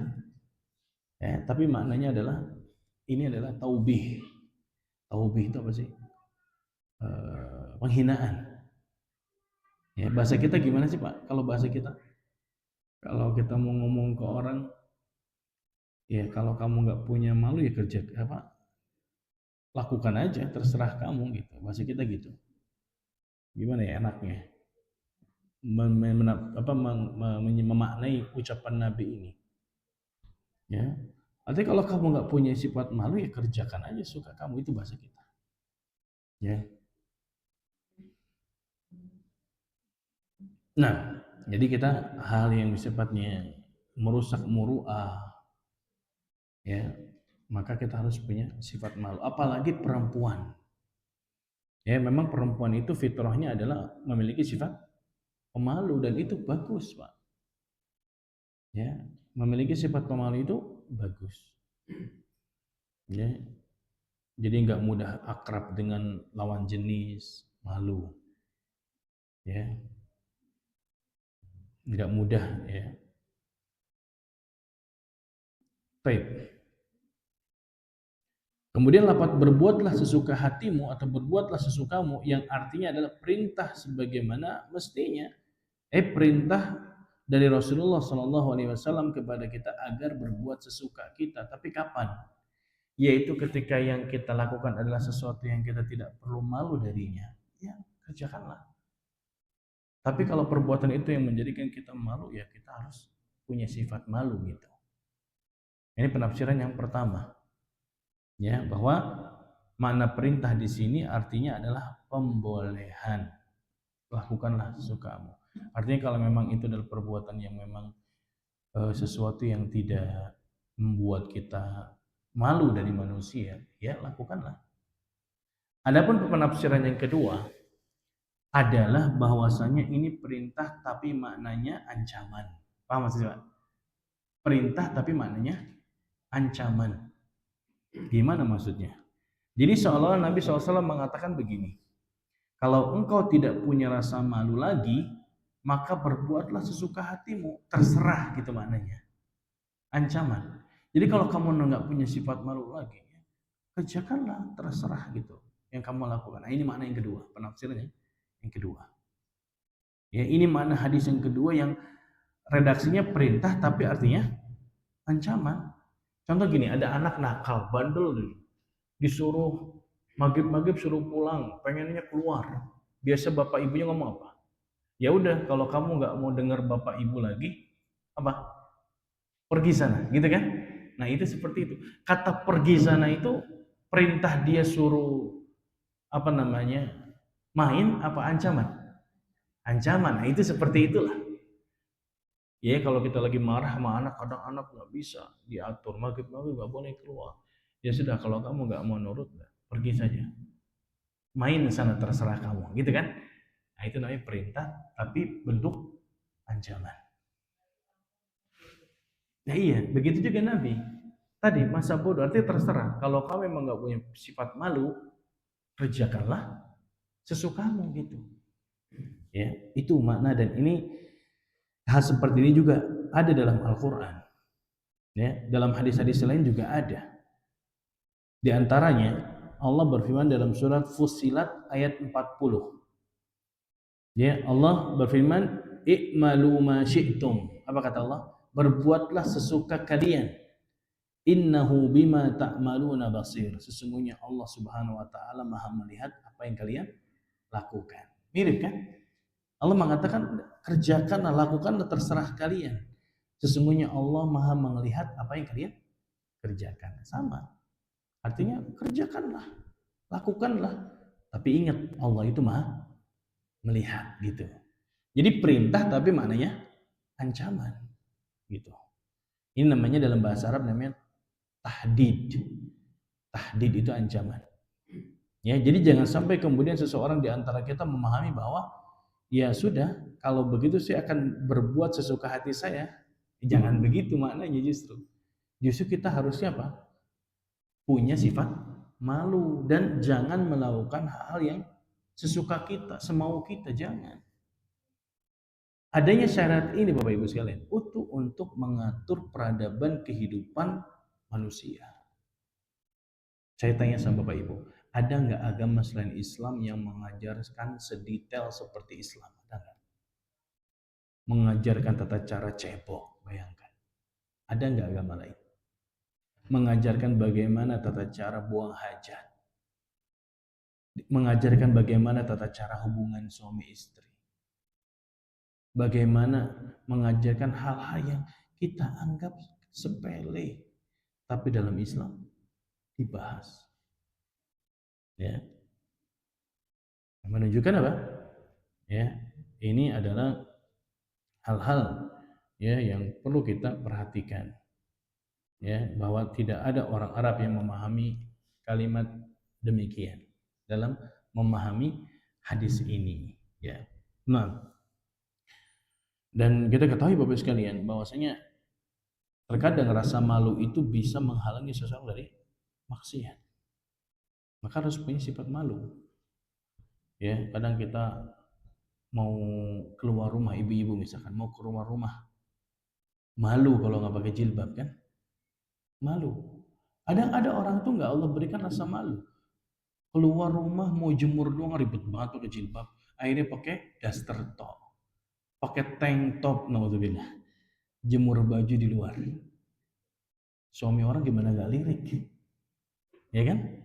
Ya, tapi maknanya adalah ini adalah taubih. Taubih itu apa sih? Penghinaan. Ya, bahasa kita gimana sih Pak? Kalau bahasa kita, kalau kita mau ngomong ke orang, ya kalau kamu nggak punya malu ya kerja lakukan aja, terserah kamu gitu. Bahasa kita gitu. Gimana ya enaknya? Memaknai ucapan Nabi ini. Ya, artinya kalau kamu nggak punya sifat malu ya kerjakan aja suka kamu, itu bahasa kita. Ya. Nah, jadi kita hal yang sifatnya merusak muruah, ya, maka kita harus punya sifat malu. Apalagi perempuan. Ya, memang perempuan itu fitrahnya adalah memiliki sifat pemalu dan itu bagus, Pak. Ya, memiliki sifat pemalu itu bagus. Ya, jadi nggak mudah akrab dengan lawan jenis, malu. Ya, nggak mudah, ya. Baik. Kemudian lapat berbuatlah sesuka hatimu atau berbuatlah sesukamu yang artinya adalah perintah sebagaimana mestinya. Perintah dari Rasulullah Shallallahu Alaihi Wasallam kepada kita agar berbuat sesuka kita. Tapi kapan? Yaitu ketika yang kita lakukan adalah sesuatu yang kita tidak perlu malu darinya. Ya, kerjakanlah. Tapi kalau perbuatan itu yang menjadikan kita malu, ya kita harus punya sifat malu gitu. Ini penafsiran yang pertama. Ya, bahwa makna perintah di sini artinya adalah pembolehan. Lakukanlah sesukamu. Artinya kalau memang itu adalah perbuatan yang memang sesuatu yang tidak membuat kita malu dari manusia, ya lakukanlah. Adapun penafsiran yang kedua adalah bahwasanya ini perintah tapi maknanya ancaman. Paham maksudnya? Perintah tapi maknanya ancaman. Gimana maksudnya? Jadi seolah-olah Nabi SAW mengatakan begini, kalau engkau tidak punya rasa malu lagi, maka berbuatlah sesuka hatimu, terserah gitu maknanya. Ancaman. Jadi kalau kamu nggak punya sifat malu lagi, kerjakanlah, terserah gitu yang kamu lakukan. Nah, ini makna yang kedua, penafsirannya yang kedua. Ya, ini makna hadis yang kedua yang redaksinya perintah tapi artinya ancaman. Contoh gini, ada anak nakal, bandel, disuruh maghrib suruh pulang, pengennya keluar. Biasa bapak ibunya ngomong apa? Ya udah, kalau kamu nggak mau dengar bapak ibu lagi, apa? Pergi sana, gitu kan? Nah itu seperti itu. Kata pergi sana itu perintah dia suruh apa namanya main apa ancaman? Ancaman. Nah itu seperti itulah. Ya kalau kita lagi marah sama anak, kadang anak nggak bisa diatur, maghrib nggak boleh keluar. Ya sudah, kalau kamu nggak mau nurut, pergi saja. Main sana terserah kamu, gitu kan? Nah itu namanya perintah, tapi bentuk ancaman. Nah iya, begitu juga Nabi. Tadi masa bodoh artinya terserah. Kalau kamu memang nggak punya sifat malu, kerjakanlah sesukamu gitu. Ya, itu makna dan ini hal seperti ini juga ada dalam Al-Qur'an. Ya, dalam hadis-hadis lain juga ada. Di antaranya Allah berfirman dalam surat Fussilat ayat 40. Ya, Allah berfirman, "I'malu ma syi'tum." Apa kata Allah? Berbuatlah sesuka kalian. Innahu bima ta'maluna basir. Sesungguhnya Allah Subhanahu wa taala Maha melihat apa yang kalian lakukan. Mirip kan? Allah mengatakan kerjakanlah, lakukanlah, terserah kalian. Sesungguhnya Allah Maha melihat apa yang kalian kerjakan. Sama. Artinya kerjakanlah, lakukanlah. Tapi ingat Allah itu Maha melihat gitu. Jadi perintah tapi maknanya ancaman gitu. Ini namanya dalam bahasa Arab namanya tahdid. Tahdid itu ancaman. Ya, jadi jangan sampai kemudian seseorang di antara kita memahami bahwa ya sudah, kalau begitu saya akan berbuat sesuka hati saya. Jangan begitu maknanya justru. Justru kita harusnya apa? Punya sifat malu dan jangan melakukan hal yang sesuka kita, semau kita, jangan. Adanya syarat ini Bapak Ibu sekalian untuk mengatur peradaban kehidupan manusia. Saya tanya sama Bapak Ibu, ada nggak agama selain Islam yang mengajarkan sedetail seperti Islam? Ada nggak? Mengajarkan tata cara cebok, bayangkan. Ada nggak agama lain? Mengajarkan bagaimana tata cara buang hajat. Mengajarkan bagaimana tata cara hubungan suami istri. Bagaimana mengajarkan hal-hal yang kita anggap sepele, tapi dalam Islam dibahas. Ya. Menunjukkan apa? Ya, ini adalah hal-hal ya yang perlu kita perhatikan. Ya, bahwa tidak ada orang Arab yang memahami kalimat demikian dalam memahami hadis ini. Ya. Nah, dan kita ketahui Bapak sekalian bahwasanya terkadang rasa malu itu bisa menghalangi seseorang dari maksiat. Maka harus punya sifat malu. Ya, kadang kita mau keluar rumah, ibu-ibu misalkan mau keluar rumah, malu kalau nggak pakai jilbab kan? Malu. Ada orang tuh nggak Allah berikan rasa malu. Keluar rumah mau jemur doang ribet banget pakai jilbab. Akhirnya pakai daster top, pakai tank top, naudzubillah. Jemur baju di luar. Suami orang gimana gak lirik? Ya kan?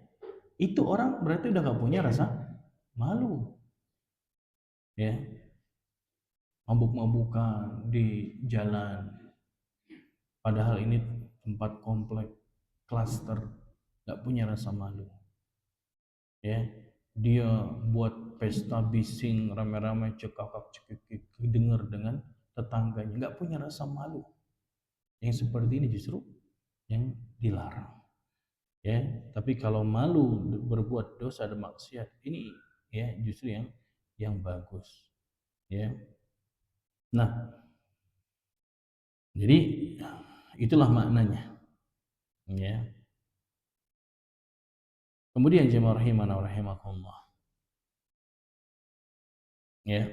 Itu orang berarti udah gak punya rasa malu. Ya, mabuk-mabukan di jalan. Padahal ini tempat komplek, klaster, gak punya rasa malu. Ya, dia buat pesta bising rame-rame cekakak cekikik dengar dengan tetangganya, nggak punya rasa malu. Yang seperti ini justru yang dilarang. Ya, tapi kalau malu berbuat dosa dan maksiat ini ya justru yang bagus. Ya. Nah, jadi itulah maknanya. Ya. Kemudian jemaah rahimana wa rahimakumullah. Ya.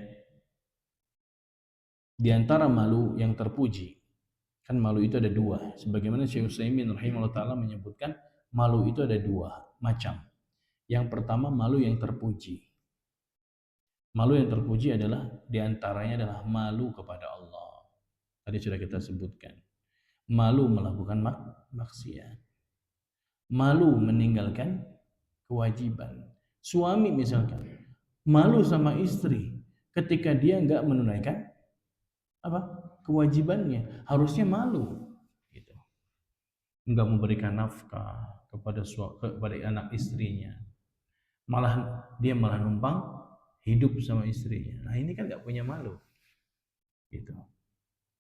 Di antara malu yang terpuji, kan malu itu ada dua. Sebagaimana Syekh Utsaimin rahimahullah taala menyebutkan malu itu ada dua macam. Yang pertama malu yang terpuji. Malu yang terpuji adalah diantaranya adalah malu kepada Allah. Tadi sudah kita sebutkan. Malu melakukan maksiat. Malu meninggalkan kewajiban. Suami misalkan malu sama istri ketika dia nggak menunaikan apa kewajibannya, harusnya malu. Gitu. Nggak memberikan nafkah kepada anak istrinya, dia malah numpang hidup sama istrinya. Nah ini kan nggak punya malu. Gitu.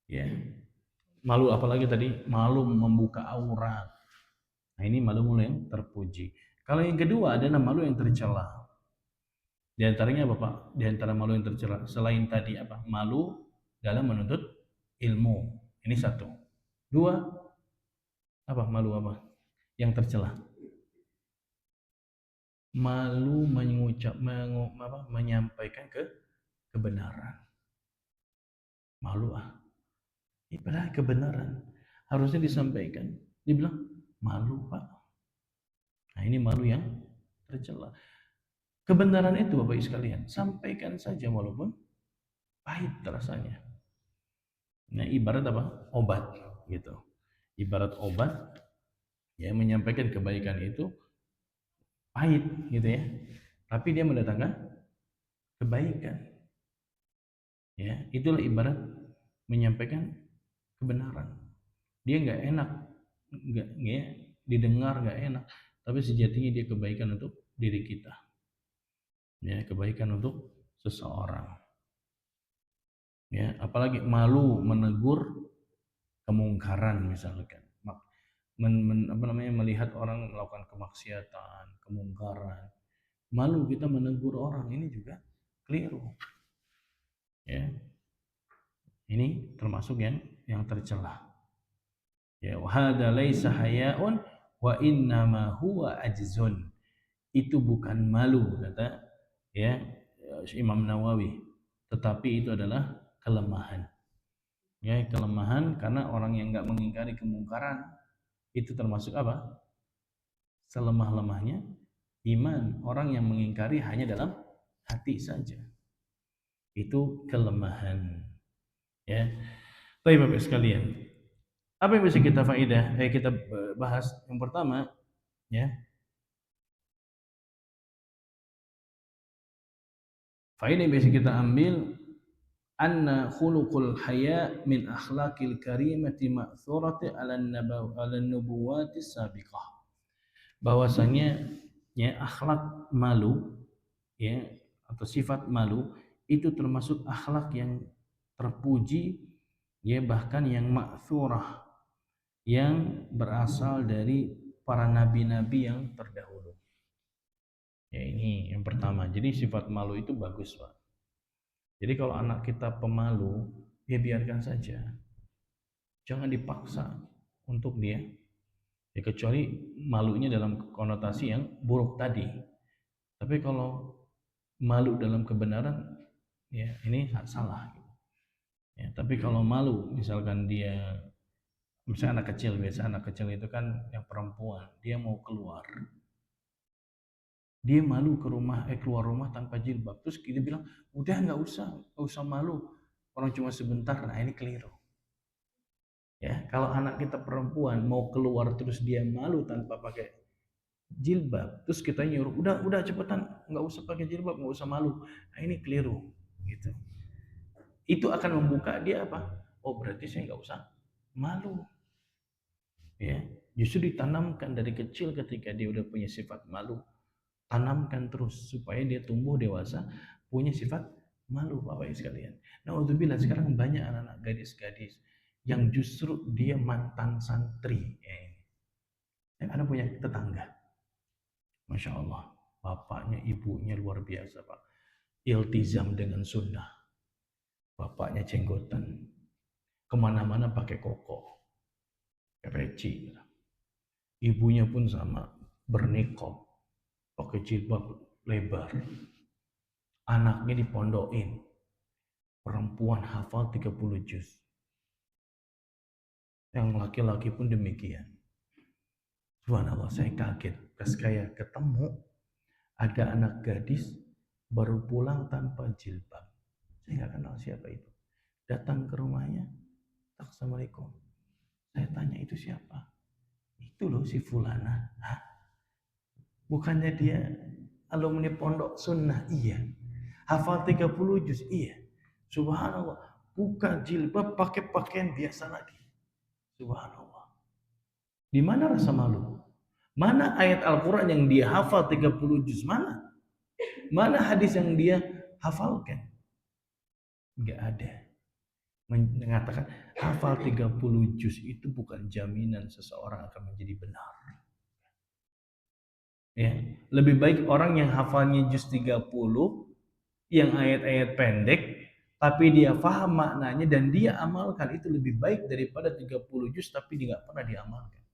Ya. Malu apalagi tadi malu membuka aurat. Nah ini malu yang terpuji. Kalau yang kedua adalah malu yang tercela. Di antaranya apa Pak? Di antara malu yang tercela selain tadi apa? Malu dalam menuntut ilmu. Ini satu. Dua, apa malu apa? Yang tercela. Malu menyampaikan kebenaran. Malu ini padahal kebenaran harusnya disampaikan. Dibilang malu Pak. Nah ini malu yang tercela. Kebenaran itu Bapak Ibu sekalian, sampaikan saja walaupun pahit rasanya. Nah ibarat apa? Obat gitu. Ibarat obat, ya menyampaikan kebaikan itu pahit gitu ya. Tapi dia mendatangkan kebaikan. Ya, itulah ibarat menyampaikan kebenaran. Dia nggak enak, nggak ya, didengar nggak enak, tapi sejatinya dia kebaikan untuk diri kita. Ya, kebaikan untuk seseorang. Ya, apalagi malu menegur kemungkaran misalkan. Melihat orang melakukan kemaksiatan, kemungkaran. Malu kita menegur orang, ini juga keliru. Ya. Ini termasuk yang tercela. Ya, wa hadza laisa hayaun wa innama huwa ajzun. Itu bukan malu kata ya Imam Nawawi, tetapi itu adalah kelemahan. Ya, kelemahan karena orang yang enggak mengingkari kemungkaran itu termasuk apa? Selemah-lemahnya iman. Orang yang mengingkari hanya dalam hati saja. Itu kelemahan. Ya. Baik Bapak sekalian. Apa yang bisa kita kita bahas? Yang pertama, ya. Faedah yang bisa kita ambil anna khuluqul haya min akhlaqil karimati ma'thurati ala nubuwati sabiqah. Bahwasanya ya akhlak malu ya atau sifat malu itu termasuk akhlak yang terpuji, ya bahkan yang ma'thurah, yang berasal dari para nabi-nabi yang terdahulu. Ya ini yang pertama. Jadi sifat malu itu bagus, Pak. Jadi kalau anak kita pemalu, ya biarkan saja. Jangan dipaksa untuk dia. Ya kecuali malunya dalam konotasi yang buruk tadi. Tapi kalau malu dalam kebenaran, ya ini salah. Ya, tapi kalau malu, misalkan dia, misalnya anak kecil, biasa anak kecil itu kan yang perempuan, dia mau keluar, dia malu keluar rumah tanpa jilbab, terus kita bilang udah nggak usah malu, orang cuma sebentar. Nah ini keliru. Ya, kalau anak kita perempuan mau keluar terus dia malu tanpa pakai jilbab, terus kita nyuruh udah cepetan, nggak usah pakai jilbab, nggak usah malu. Nah ini keliru, gitu. Itu akan membuka dia apa? Oh berarti saya nggak usah malu. Ya, justru ditanamkan dari kecil ketika dia udah punya sifat malu, tanamkan terus supaya dia tumbuh dewasa punya sifat malu, Bapak Ibu sekalian. Nah, alhamdulillah sekarang banyak anak-anak gadis-gadis yang justru dia mantan santri. Yang ada punya tetangga, masya Allah, bapaknya ibunya luar biasa, Pak, iltizam dengan sunnah, bapaknya jenggotan, kemana-mana pakai koko, peci, ibunya pun sama, bernikah, pakai jilbab lebar, anaknya dipondokin, perempuan hafal 30 juz, yang laki-laki pun demikian. Subhanallah, saya kaget pas kayak ketemu ada anak gadis baru pulang tanpa jilbab, saya nggak kenal siapa itu, datang ke rumahnya, assalamualaikum, saya tanya itu siapa, itu loh si fulana. Hah? Bukannya dia alumni pondok sunnah? Iya. Hafal 30 juz? Iya. Subhanallah, buka jilbab, pakai pakaian biasa lagi. Subhanallah. Di mana rasa malu? Mana ayat Al-Quran yang dia hafal 30 juz? Mana? Mana hadis yang dia hafalkan? Enggak ada. Mengatakan hafal 30 juz itu bukan jaminan seseorang akan menjadi benar. Ya, lebih baik orang yang hafalnya juz 30, yang ayat-ayat pendek, tapi dia paham maknanya dan dia amalkan, itu lebih baik daripada 30 juz tapi dia nggak pernah diamalkan.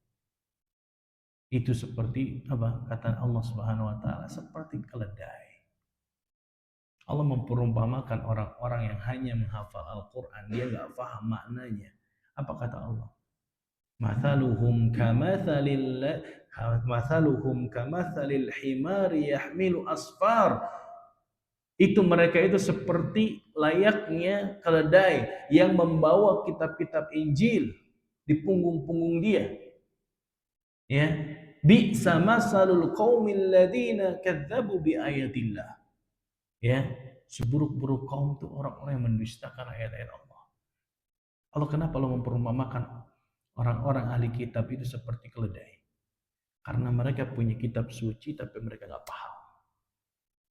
Itu seperti apa kata Allah Subhanahu wa taala, seperti keledai. Allah memperumpamakan orang-orang yang hanya menghafal Al-Qur'an, dia nggak paham maknanya. Apa kata Allah? Mathaluhum kamathalil himari yahmilu asfar. Itu mereka itu seperti layaknya keledai yang membawa kitab-kitab Injil di punggung-punggung dia. Ya, bi'sa masalul qaumil ladzina kadzdzabu bi ayatillah. Ya, seburuk-buruk kaum itu orang-orang yang mendustakan ayat-ayat Allah. Allah kenapa Allah memperumpamakan orang-orang ahli kitab itu seperti keledai? Karena mereka punya kitab suci tapi mereka nggak paham.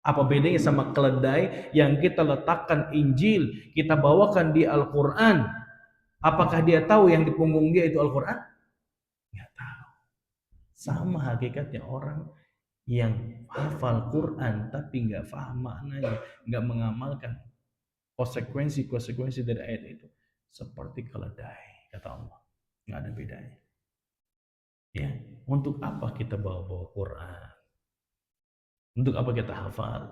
Apa bedanya sama keledai yang kita letakkan Injil, kita bawakan di Al-Quran? Apakah dia tahu yang di punggung dia itu Al-Quran? Nggak tahu. Sama hakikatnya orang yang hafal Quran tapi nggak paham maknanya, nggak mengamalkan konsekuensi dari ayat itu, seperti keledai, kata Allah. Nggak ada bedanya. Ya, untuk apa kita bawa-bawa Quran? Untuk apa kita hafal?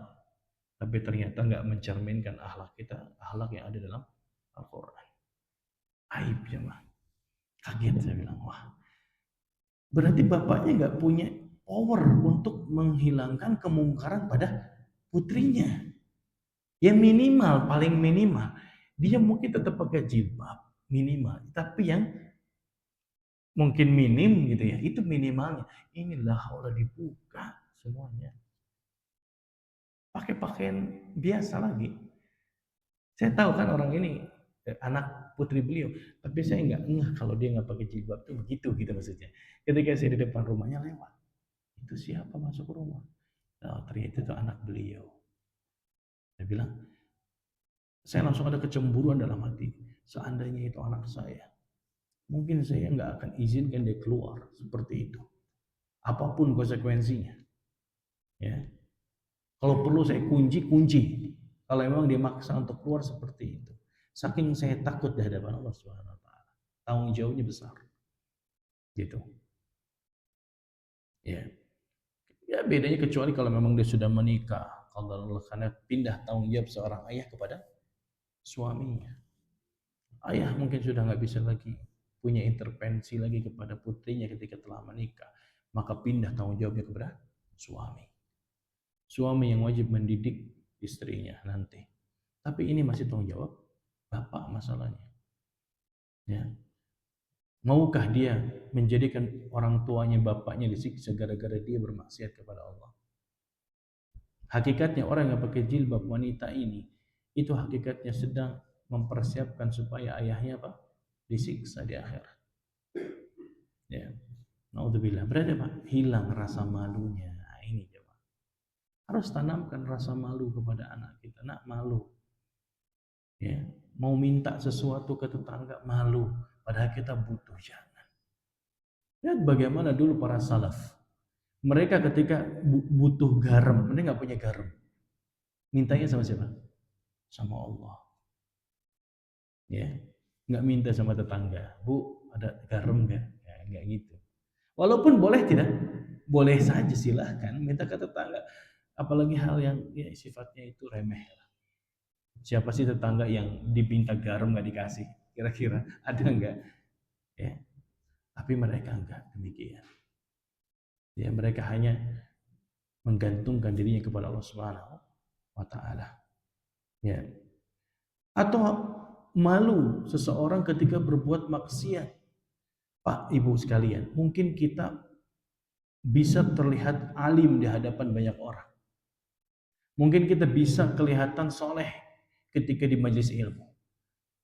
Tapi ternyata nggak mencerminkan akhlak kita, akhlak yang ada dalam Al-Quran. Aib jemaah. Kaget saya bilang, wah, berarti bapaknya nggak punya power untuk menghilangkan kemungkaran pada putrinya. Ya minimal, paling minimal, dia mungkin tetap pakai jilbab, minimal. Tapi yang mungkin minim gitu ya, itu minimalnya. Inilah Allah dibuka semuanya. Pakai pakaian biasa lagi. Saya tahu kan orang ini anak putri beliau, tapi saya nggak ngeh kalau dia nggak pakai jilbab tuh begitu gitu maksudnya. Ketika saya di depan rumahnya lewat, itu siapa masuk rumah? Nah, ternyata itu anak beliau. bilang, saya langsung ada kecemburuan dalam hati. Seandainya itu anak saya, mungkin saya nggak akan izinkan dia keluar seperti itu. Apapun konsekuensinya. Ya. Kalau perlu saya kunci. Kalau memang dia maksa untuk keluar seperti itu. Saking saya takut di hadapan Allah Subhanahu wa taala. Tanggung jawabnya besar. Gitu. Ya. Ya bedanya kecuali kalau memang dia sudah menikah. Kalau karena pindah tanggung jawab seorang ayah kepada suaminya. Ayah mungkin sudah nggak bisa lagi punya intervensi lagi kepada putrinya ketika telah menikah. Maka pindah tanggung jawabnya kepada suami. Suami yang wajib mendidik istrinya nanti. Tapi ini masih tanggung jawab bapak masalahnya. Ya. Maukah dia menjadikan orang tuanya, bapaknya disiksa gara-gara dia bermaksiat kepada Allah? Hakikatnya orang yang pakai jilbab wanita ini, itu hakikatnya sedang mempersiapkan supaya ayahnya apa? Disiksa di akhirat. Ya. Naudzubillah. Berarti apa? Hilang rasa malunya. Nah, ini coba. Harus tanamkan rasa malu kepada anak kita. Nak, malu. Ya. Mau minta sesuatu ke tetangga, malu. Padahal kita butuh, jangan. Lihat bagaimana dulu para salaf. Mereka ketika butuh garam, mereka nggak punya garam. Mintanya sama siapa? Sama Allah. Ya, nggak minta sama tetangga. Bu, ada garam nggak? Ya, nggak gitu. Walaupun boleh tidak? Boleh saja, silahkan minta ke tetangga. Apalagi hal yang ya, sifatnya itu remeh. Siapa sih tetangga yang dipinta garam nggak dikasih? Kira-kira ada nggak? Ya, tapi mereka enggak demikian. Ya, mereka hanya menggantungkan dirinya kepada Allah Subhanahu wa taala. Ya. Atau malu seseorang ketika berbuat maksiat. Pak, Ibu sekalian, mungkin kita bisa terlihat alim di hadapan banyak orang. Mungkin kita bisa kelihatan soleh ketika di majelis ilmu.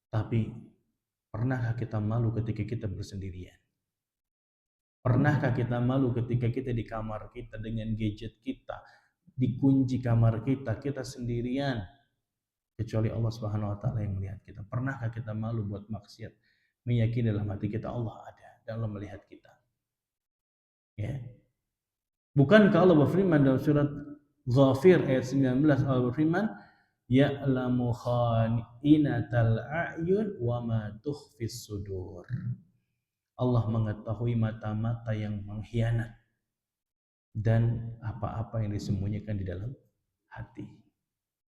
Tapi pernahkah kita malu ketika kita bersendirian? Pernahkah kita malu ketika kita di kamar kita dengan gadget kita, dikunci kamar kita, kita sendirian, kecuali Allah Subhanahu wa taala yang melihat kita. Pernahkah kita malu buat maksiat, meyakini dalam hati kita Allah ada dan Allah melihat kita? Ya. Bukankah Allah berfirman dalam surat Ghafir ayat 19, Allah berfirman, ya'lamu kha'inatal a'yun wa ma tukhfis sudur. Allah mengetahui mata-mata yang mengkhianat dan apa-apa yang disembunyikan di dalam hati.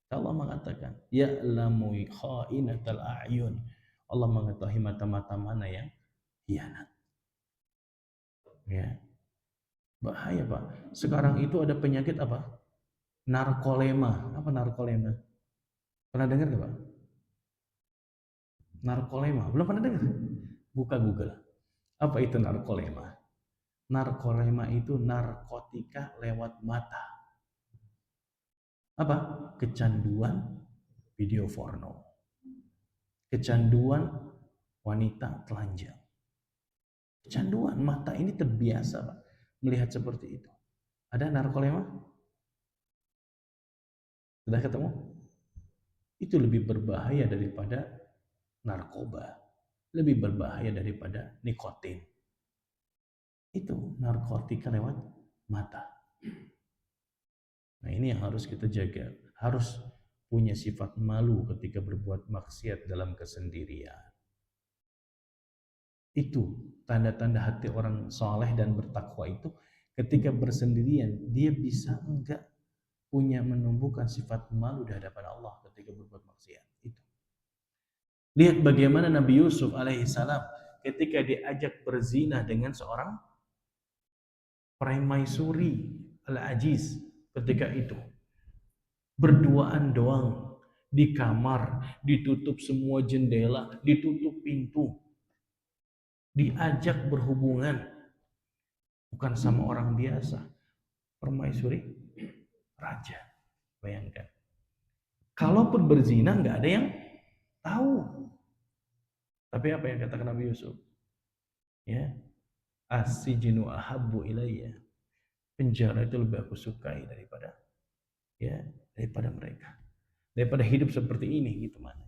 Allah mengatakan, ya'lamu kha'inatal a'yun. Allah mengetahui mata-mata mana yang khianat. Ya. Bahaya, Pak. Sekarang itu ada penyakit apa? Narkolema. Apa narkolema? Pernah dengar enggak, Pak? Narkolema. Belum pernah dengar? Buka Google. Apa itu narkolema? Narkolema itu narkotika lewat mata. Apa? Kecanduan video porno. Kecanduan wanita telanjang. Kecanduan mata ini terbiasa, Pak, melihat seperti itu. Ada narkolema? Sudah ketemu? Itu lebih berbahaya daripada narkoba. Lebih berbahaya daripada nikotin. Itu narkotika lewat mata. Nah, ini yang harus kita jaga. Harus punya sifat malu ketika berbuat maksiat dalam kesendirian. Itu tanda-tanda hati orang soleh dan bertakwa itu ketika bersendirian dia bisa enggak punya menumbuhkan sifat malu di hadapan Allah ketika berbuat maksiat itu. Lihat bagaimana Nabi Yusuf alaihissalam ketika diajak berzina dengan seorang permaisuri al-ajiz ketika itu. Berduaan doang di kamar, ditutup semua jendela, ditutup pintu. Diajak berhubungan bukan sama orang biasa, permaisuri raja. Bayangkan. Kalaupun berzina nggak ada yang tahu. Tapi apa yang katakan Nabi Yusuf? Ya, as-sijnu ahabbu ilayya. Penjara itu lebih aku sukai daripada mereka. daripada hidup seperti ini gitu mana.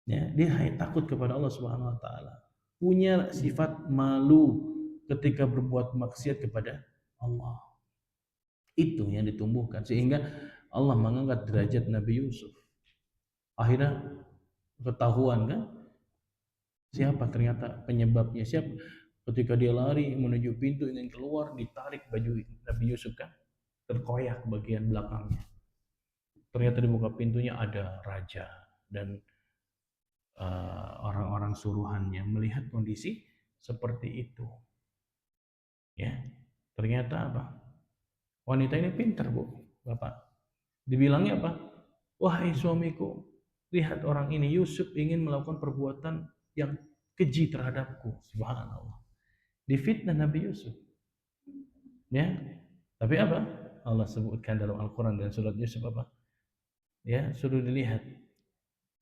Ya, dia takut kepada Allah Subhanahu wa taala. Punya sifat malu ketika berbuat maksiat kepada Allah. Itu yang ditumbuhkan sehingga Allah mengangkat derajat Nabi Yusuf. Akhirnya ketahuan kan siapa ternyata penyebabnya, siapa. Ketika dia lari menuju pintu ingin keluar, ditarik baju Nabi Yusuf kan, terkoyak bagian belakangnya. Ternyata di muka pintunya ada raja dan orang-orang suruhannya melihat kondisi seperti itu. Ya, ternyata apa? Wanita ini pintar, Bu, Bapak. Dibilangnya apa? Wahai suamiku, lihat orang ini, Yusuf ingin melakukan perbuatan yang keji terhadapku. Subhanallah. Difitnah Nabi Yusuf. Ya, tapi apa? Allah sebutkan dalam Al-Quran dan surat Yusuf apa? Ya, suruh dilihat.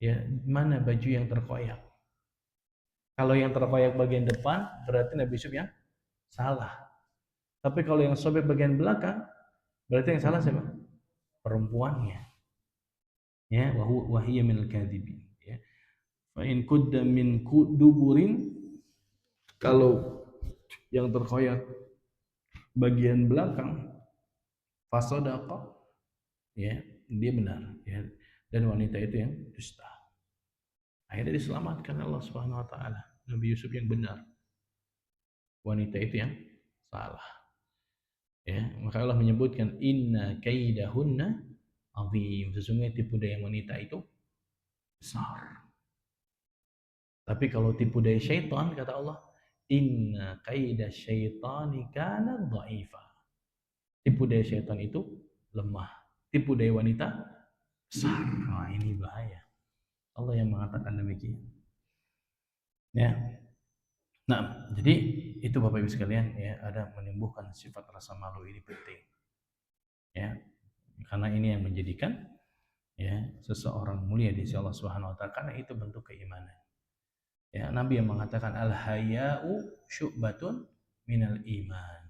Ya, mana baju yang terkoyak? Kalau yang terkoyak bagian depan, berarti Nabi Yusuf yang salah. Tapi kalau yang sobek bagian belakang, berarti yang salah siapa? Perempuannya. Ya, wahiyya minal kadhibin. Ya. Fa in kudda min duburin, kalau yang terkoyak bagian belakang, fasadaqa, ya, dia benar, ya. Dan wanita itu yang dusta. Akhirnya diselamatkan Allah Subhanahu wa taala. Nabi Yusuf yang benar. Wanita itu yang salah. Ya, maka Allah menyebutkan inna kaidahunna azim. Sesungguhnya tipu daya wanita itu besar. Tapi kalau tipu daya syaitan, kata Allah, inna kaidah syaitani kana dha'ifa. Tipu daya syaitan itu lemah. Tipu daya wanita besar. Nah, ini bahaya. Allah yang mengatakan demikian. Ya. Nah, jadi itu Bapak Ibu sekalian, ya, ada menumbuhkan sifat rasa malu ini penting. Ya. Karena ini yang menjadikan, ya, seseorang mulia di sisi Allah Subhanahu wa taala, karena itu bentuk keimanan. Ya, Nabi yang mengatakan al-haya'u syu'batun minal iman.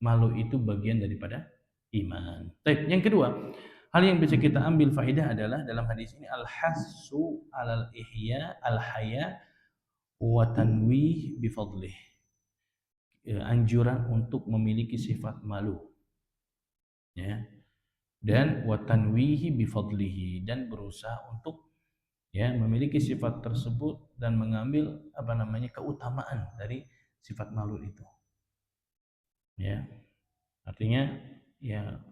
Malu itu bagian daripada iman. Baik, yang kedua, hal yang bisa kita ambil faedah adalah dalam hadis ini al-hassu alal ihya al-haya wa tanwih bi fadlih. Anjuran untuk memiliki sifat malu. Ya. Dan wa tanwihi bi fadlihi, dan berusaha untuk, ya, memiliki sifat tersebut dan mengambil keutamaan dari sifat malu itu. Ya. Artinya, ya,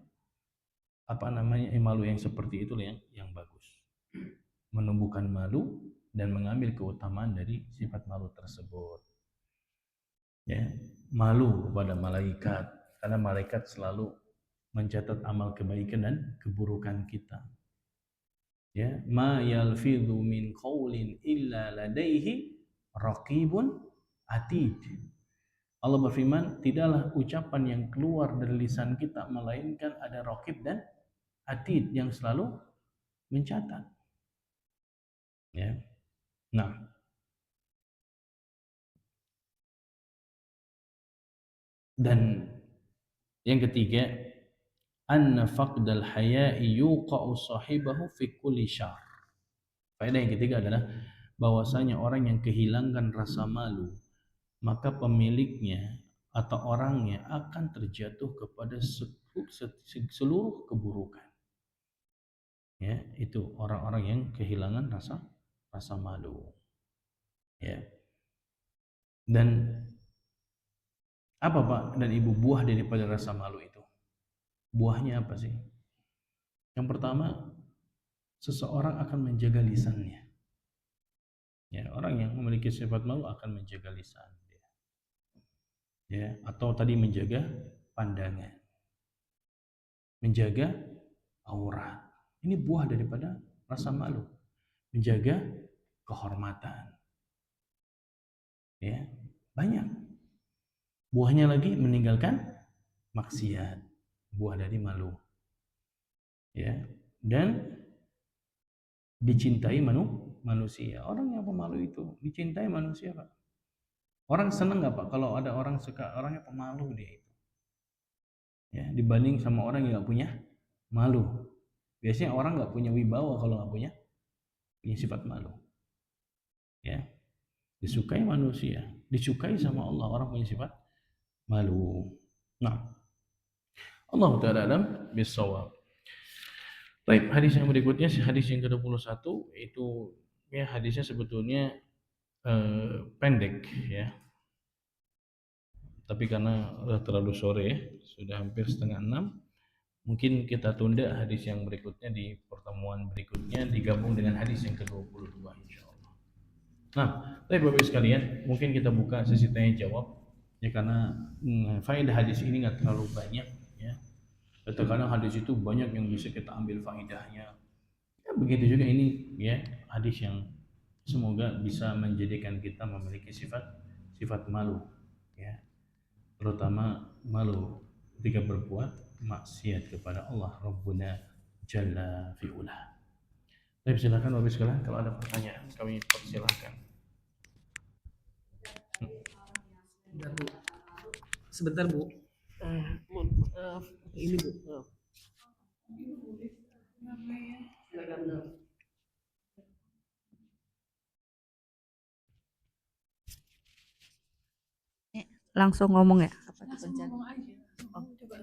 malu yang seperti itu yang bagus. Menumbuhkan malu dan mengambil keutamaan dari sifat malu tersebut. Ya, malu kepada malaikat, karena malaikat selalu mencatat amal kebaikan dan keburukan kita. Ya, ma yalfidhu min qaulin illa ladaihi raqibun atid. Allah berfirman, tidaklah ucapan yang keluar dari lisan kita melainkan ada raqib dan atid yang selalu mencatat. Ya. Nah, dan yang ketiga, anna faqdal haya'i yuqa'u sahibahu fi kulli syarr. Faedah yang ketiga adalah bahwasanya orang yang kehilangan rasa malu, maka pemiliknya atau orangnya akan terjatuh kepada seluruh keburukan. Ya, itu orang-orang yang kehilangan rasa malu. Ya. Dan apa Pak dan Ibu buah daripada rasa malu itu? Buahnya apa sih? Yang pertama, seseorang akan menjaga lisannya. Ya, orang yang memiliki sifat malu akan menjaga lisan dia. Ya, atau tadi menjaga pandangan. Menjaga aurat. Ini buah daripada rasa malu. Menjaga kehormatan. Ya, banyak. Buahnya lagi meninggalkan maksiat. Buah dari malu. Ya, dan dicintai manusia. Orang yang pemalu itu dicintai manusia, Pak. Orang senang nggak, Pak, kalau ada orang suka orangnya pemalu dia itu? Ya, dibanding sama orang yang nggak punya malu. Biasanya orang nggak punya wibawa kalau nggak punya sifat malu. Ya, disukai manusia, disukai sama Allah orang punya sifat malu. Nah, Allah Ta'ala alam bisawab. Baik, hadis yang berikutnya, hadis yang ke-21 itu ya hadisnya sebetulnya pendek ya. Tapi karena sudah terlalu sore ya, sudah hampir setengah 6, mungkin kita tunda hadis yang berikutnya di pertemuan berikutnya digabung dengan hadis yang ke-22 insyaallah. Nah, baik Bapak sekalian, mungkin kita buka sesi tanya jawab ya karena faedah hadis ini nggak terlalu banyak ya. Kadang hadis itu banyak yang bisa kita ambil faedahnya. Ya, begitu juga ini ya hadis yang semoga bisa menjadikan kita memiliki sifat malu ya, terutama malu ketika berbuat maksiat kepada Allah Rabbuna Jalla fi'ula. Baik, silakan Bapak sekalian kalau ada pertanyaan kami persilahkan. Sebentar Bu. Mohon maaf. Ini Bu. Langsung ngomong ya? Langsung ngomong aja. Coba.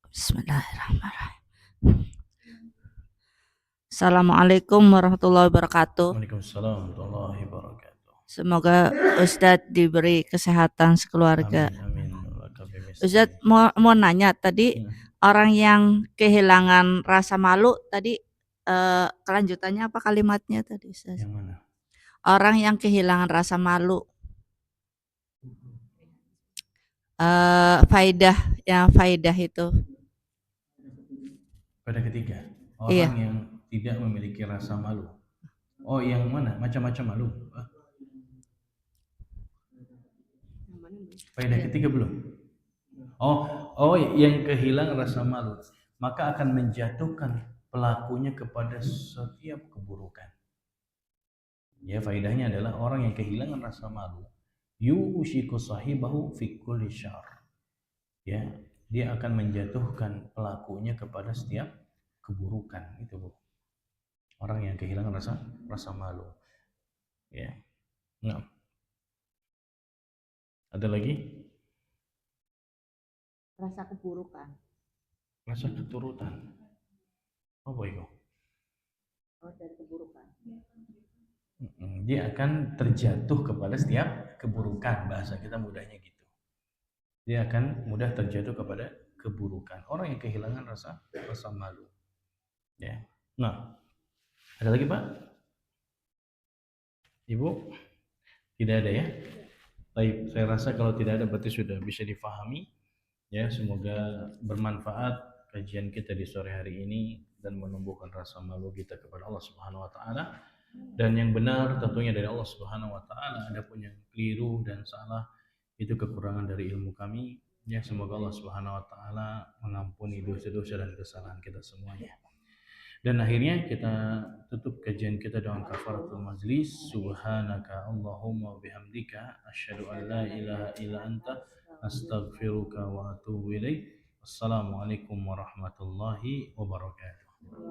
Bismillahirrahmanirrahim. Assalamualaikum warahmatullahi wabarakatuh. Waalaikumsalam warahmatullahi wabarakatuh. Semoga Ustadz diberi kesehatan sekeluarga. Amin. Ustadz mau nanya tadi orang yang kehilangan rasa malu tadi kelanjutannya apa kalimatnya tadi Ustadz? Yang mana? Orang yang kehilangan rasa malu. Faidah itu. Pada ketiga, orang Iya. yang tidak memiliki rasa malu. Oh, yang mana? Macam-macam malu. Faedah ketiga belum? Oh, yang kehilangan rasa malu, maka akan menjatuhkan pelakunya kepada setiap keburukan. Ya, faedahnya adalah orang yang kehilangan rasa malu, yushiku sahibahu fi kulli syarr. Ya, dia akan menjatuhkan pelakunya kepada setiap keburukan. Itu Bu. Orang yang kehilangan rasa malu. Ya. Nah. Ada lagi? Rasa keburukan. Rasa keturutan. Apa itu? Oh, dari keburukan. Dia akan terjatuh kepada setiap keburukan, bahasa kita mudahnya gitu. Dia akan mudah terjatuh kepada keburukan. Orang yang kehilangan rasa malu. Ya. Nah, ada lagi Pak? Ibu? Tidak ada ya? Baik, saya rasa kalau tidak ada berarti sudah bisa difahami. Ya, semoga bermanfaat kajian kita di sore hari ini dan menumbuhkan rasa malu kita kepada Allah Subhanahu wa taala. Dan yang benar tentunya dari Allah Subhanahu wa taala, adapun yang keliru dan salah itu kekurangan dari ilmu kami. Ya, semoga Allah Subhanahu wa taala mengampuni dosa-dosa dan kesalahan kita semuanya. Dan akhirnya kita tutup kajian kita dengan kafaratul majlis. Subhanaka Allahumma bihamdika asyhadu an la ilaha illa anta astaghfiruka wa atubu ilaik. Wassalamualaikum warahmatullahi wabarakatuh.